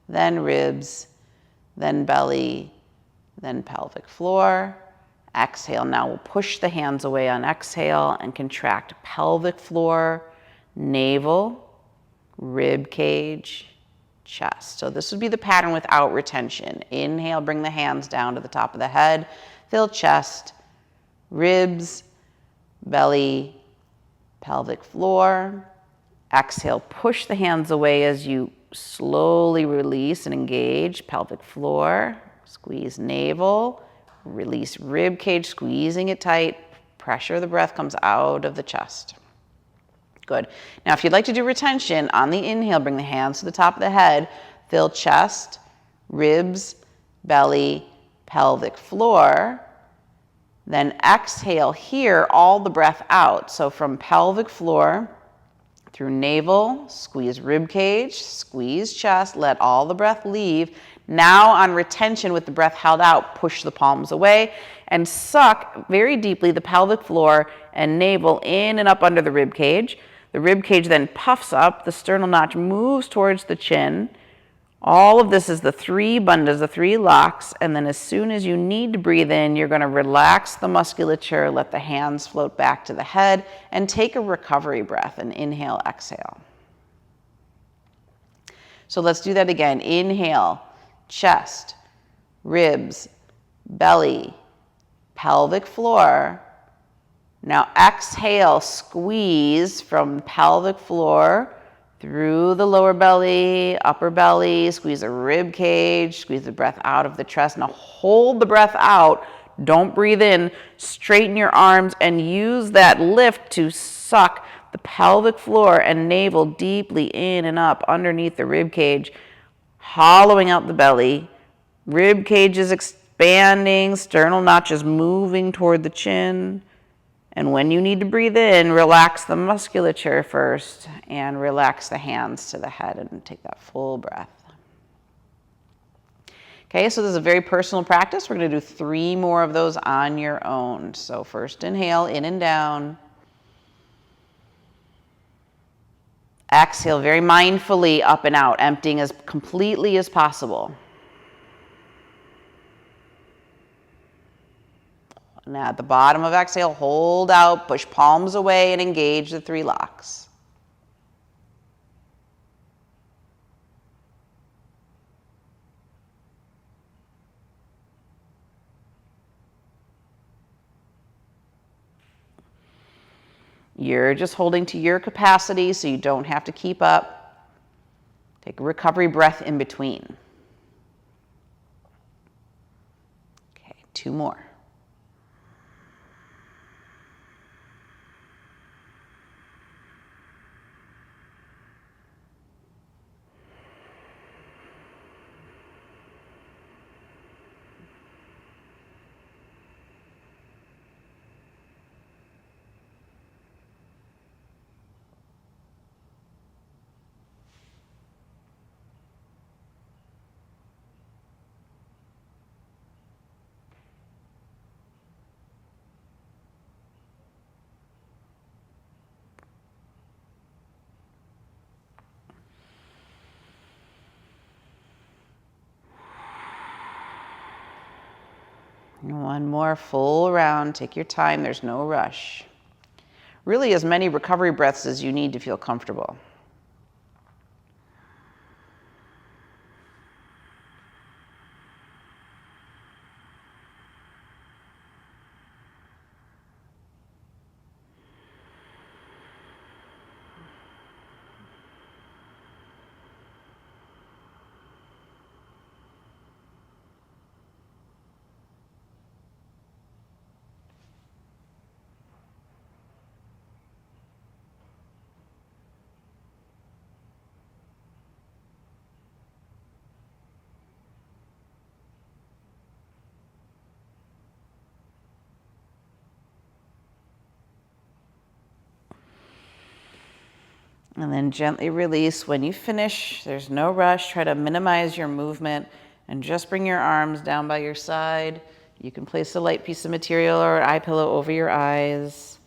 then ribs, then belly, then pelvic floor. Exhale, now we'll push the hands away on exhale and contract pelvic floor, navel, rib cage, chest. So this would be the pattern without retention. Inhale, bring the hands down to the top of the head, fill chest, ribs, belly, pelvic floor. Exhale, push the hands away as you slowly release and engage pelvic floor. Squeeze navel, release rib cage, squeezing it tight. Pressure, the breath comes out of the chest. Good. Now, if you'd like to do retention, on the inhale, bring the hands to the top of the head, fill chest, ribs, belly, pelvic floor. Then exhale here, all the breath out. So from pelvic floor through navel, squeeze rib cage, squeeze chest, let all the breath leave. Now on retention with the breath held out, push the palms away and suck very deeply the pelvic floor and navel in and up under the rib cage. The rib cage then puffs up, the sternal notch moves towards the chin. All of this is the three bandhas, the three locks, and then as soon as you need to breathe in, you're going to relax the musculature, let the hands float back to the head, and take a recovery breath, and inhale, exhale. So let's do that again. Inhale, chest, ribs, belly, pelvic floor. Now exhale, squeeze from pelvic floor through the lower belly, upper belly, squeeze the rib cage, squeeze the breath out of the chest. Now hold the breath out, don't breathe in, straighten your arms and use that lift to suck the pelvic floor and navel deeply in and up underneath the rib cage, hollowing out the belly. Rib cage is expanding, sternal notch is moving toward the chin. And when you need to breathe in, relax the musculature first and relax the hands to the head and take that full breath. Okay, so this is a very personal practice. We're going to do 3 more of those on your own. So first inhale, in and down. Exhale very mindfully up and out, emptying as completely as possible. Now at the bottom of exhale, hold out, push palms away and engage the 3 locks. You're just holding to your capacity so you don't have to keep up. Take a recovery breath in between. Okay, 2 more. One more full round. Take your time. There's no rush. Really as many recovery breaths as you need to feel comfortable. And then gently release when you finish. There's no rush. Try to minimize your movement and just bring your arms down by your side. You can place a light piece of material or eye pillow over your eyes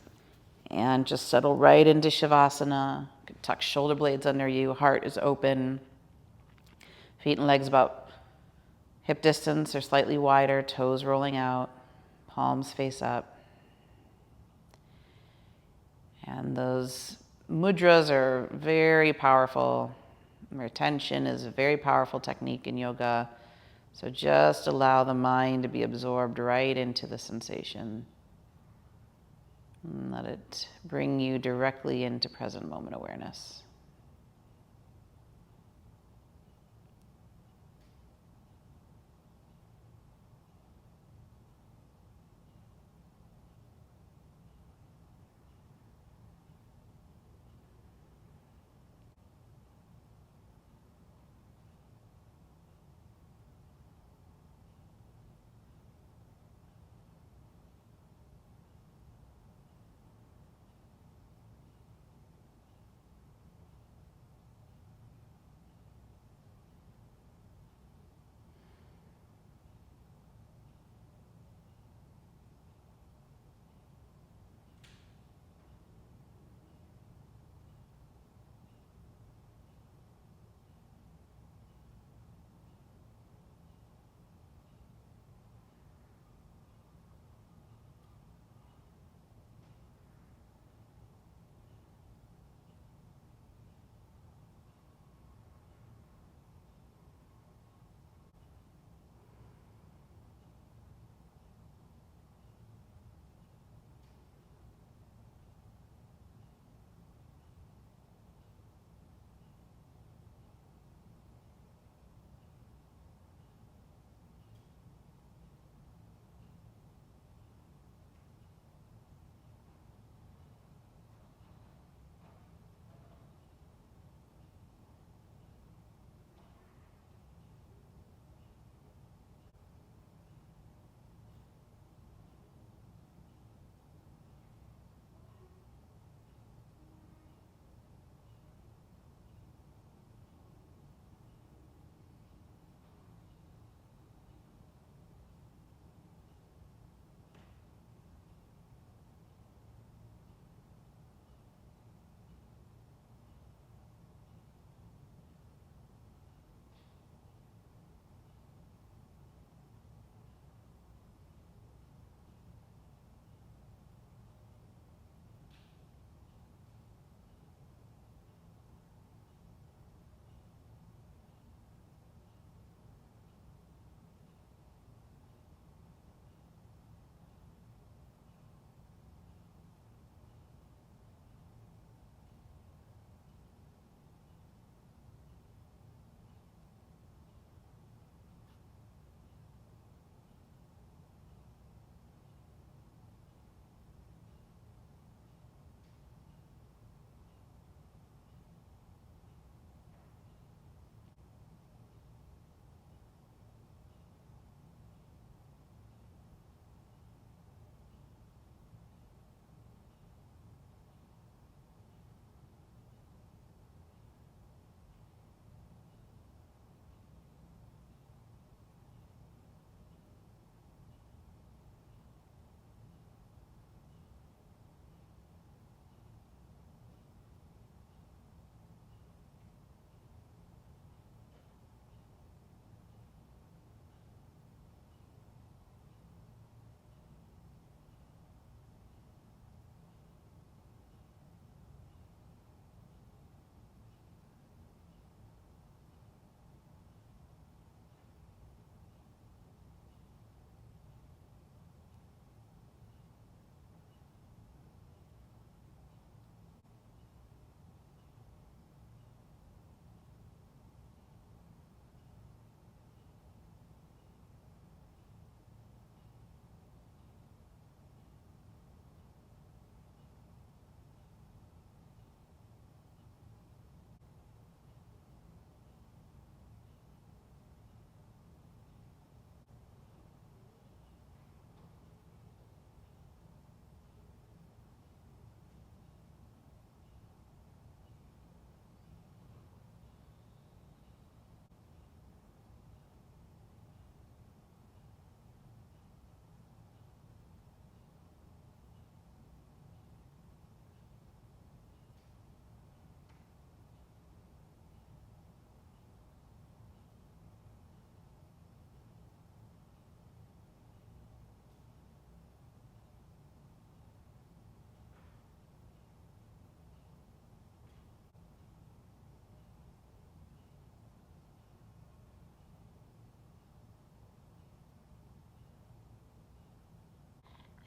and just settle right into Shavasana. You can tuck shoulder blades under you. Heart is open. Feet and legs about hip distance or slightly wider. Toes rolling out. Palms face up. And those mudras are very powerful. Retention is a very powerful technique in yoga. So just allow the mind to be absorbed right into the sensation. And let it bring you directly into present moment awareness.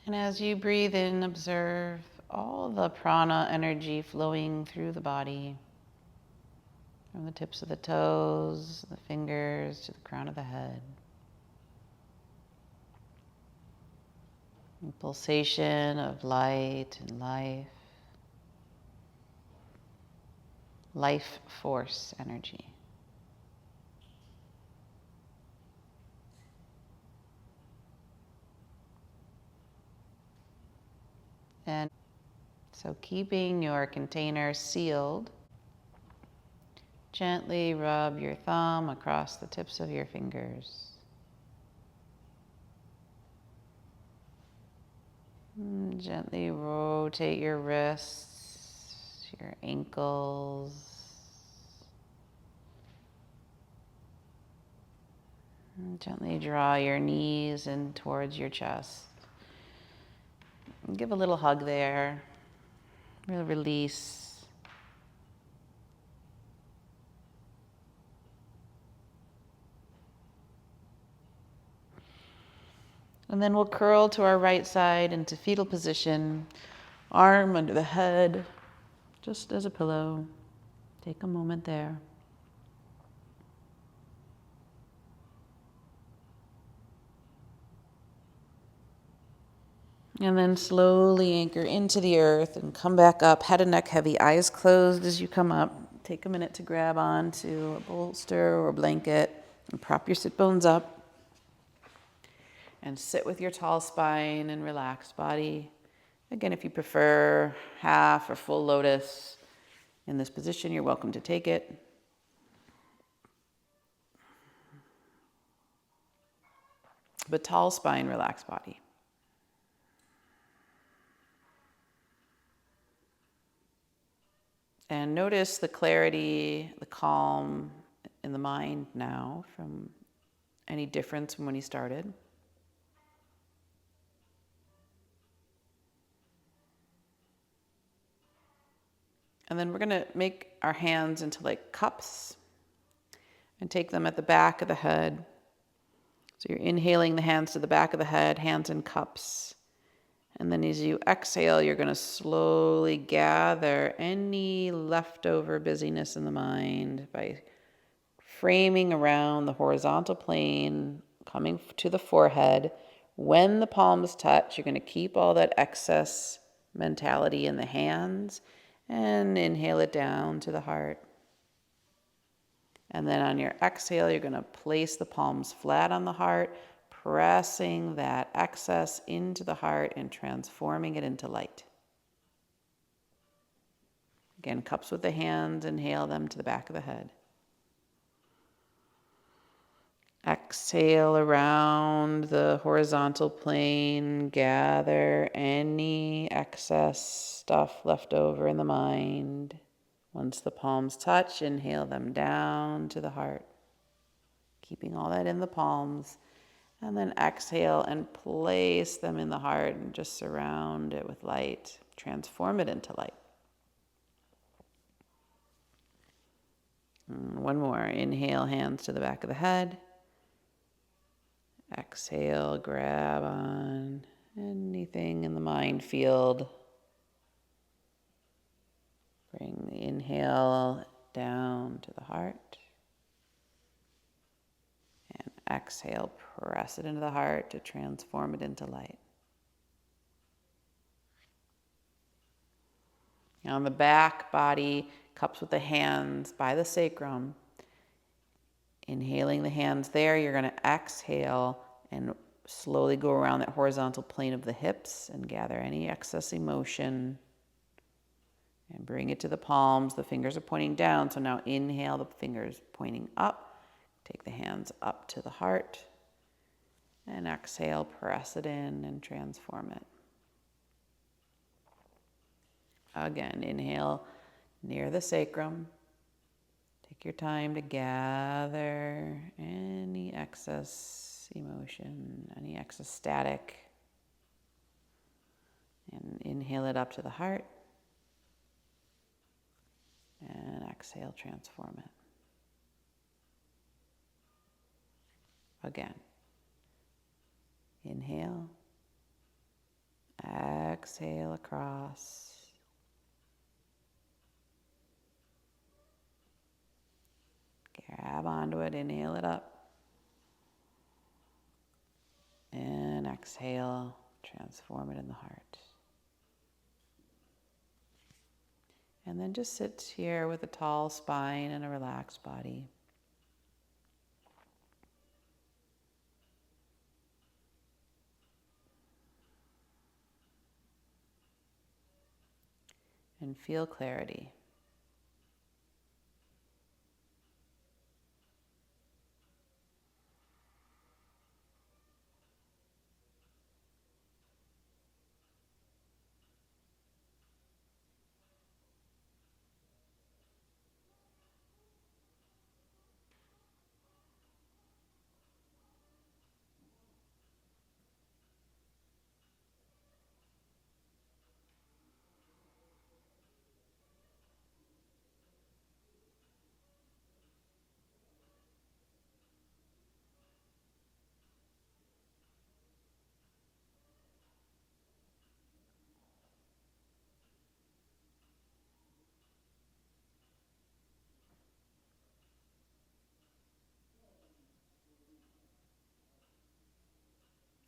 And as you breathe in, observe all the prana energy flowing through the body, from the tips of the toes, the fingers, to the crown of the head. A pulsation of light and life force energy. And so keeping your container sealed, gently rub your thumb across the tips of your fingers. Gently rotate your wrists, your ankles. Gently draw your knees in towards your chest. And give a little hug there. Really release. And then we'll curl to our right side into fetal position, arm under the head, just as a pillow. Take a moment there. And then slowly anchor into the earth and come back up, head and neck heavy, eyes closed as you come up. Take a minute to grab onto a bolster or a blanket and prop your sit bones up. And sit with your tall spine and relaxed body. Again, if you prefer half or full lotus in this position, you're welcome to take it. But tall spine, relaxed body. And notice the clarity, the calm in the mind now from any difference from when you started. And then we're going to make our hands into like cups and take them at the back of the head. So you're inhaling the hands to the back of the head, hands in cups. And then as you exhale, you're going to slowly gather any leftover busyness in the mind by framing around the horizontal plane, coming to the forehead. When the palms touch, you're going to keep all that excess mentality in the hands and inhale it down to the heart. And then on your exhale, you're going to place the palms flat on the heart, pressing that excess into the heart and transforming it into light. Again, cups with the hands, inhale them to the back of the head. Exhale around the horizontal plane, gather any excess stuff left over in the mind. Once the palms touch, inhale them down to the heart, keeping all that in the palms. And then exhale and place them in the heart and just surround it with light. Transform it into light. And one more. Inhale, hands to the back of the head. Exhale, grab on anything in the mind field. Bring the inhale down to the heart. And exhale, press it into the heart to transform it into light. Now on the back body, cups with the hands by the sacrum. Inhaling the hands there, you're going to exhale and slowly go around that horizontal plane of the hips and gather any excess emotion and bring it to the palms. The fingers are pointing down, so now inhale, the fingers pointing up. Take the hands up to the heart and exhale, press it in and transform it. Again, inhale near the sacrum. Take your time to gather any excess emotion, any excess static, and inhale it up to the heart, and exhale, transform it. Again, inhale, exhale across. Grab onto it, inhale it up. And exhale, transform it in the heart. And then just sit here with a tall spine and a relaxed body. And feel clarity.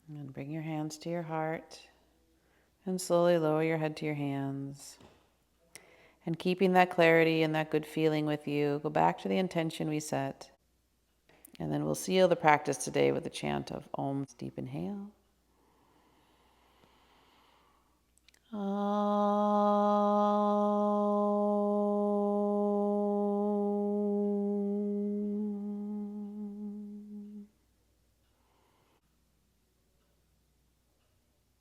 And bring your hands to your heart and slowly lower your head to your hands. And keeping that clarity and that good feeling with you, go back to the intention we set. And then we'll seal the practice today with a chant of Om. Deep inhale.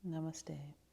Namaste.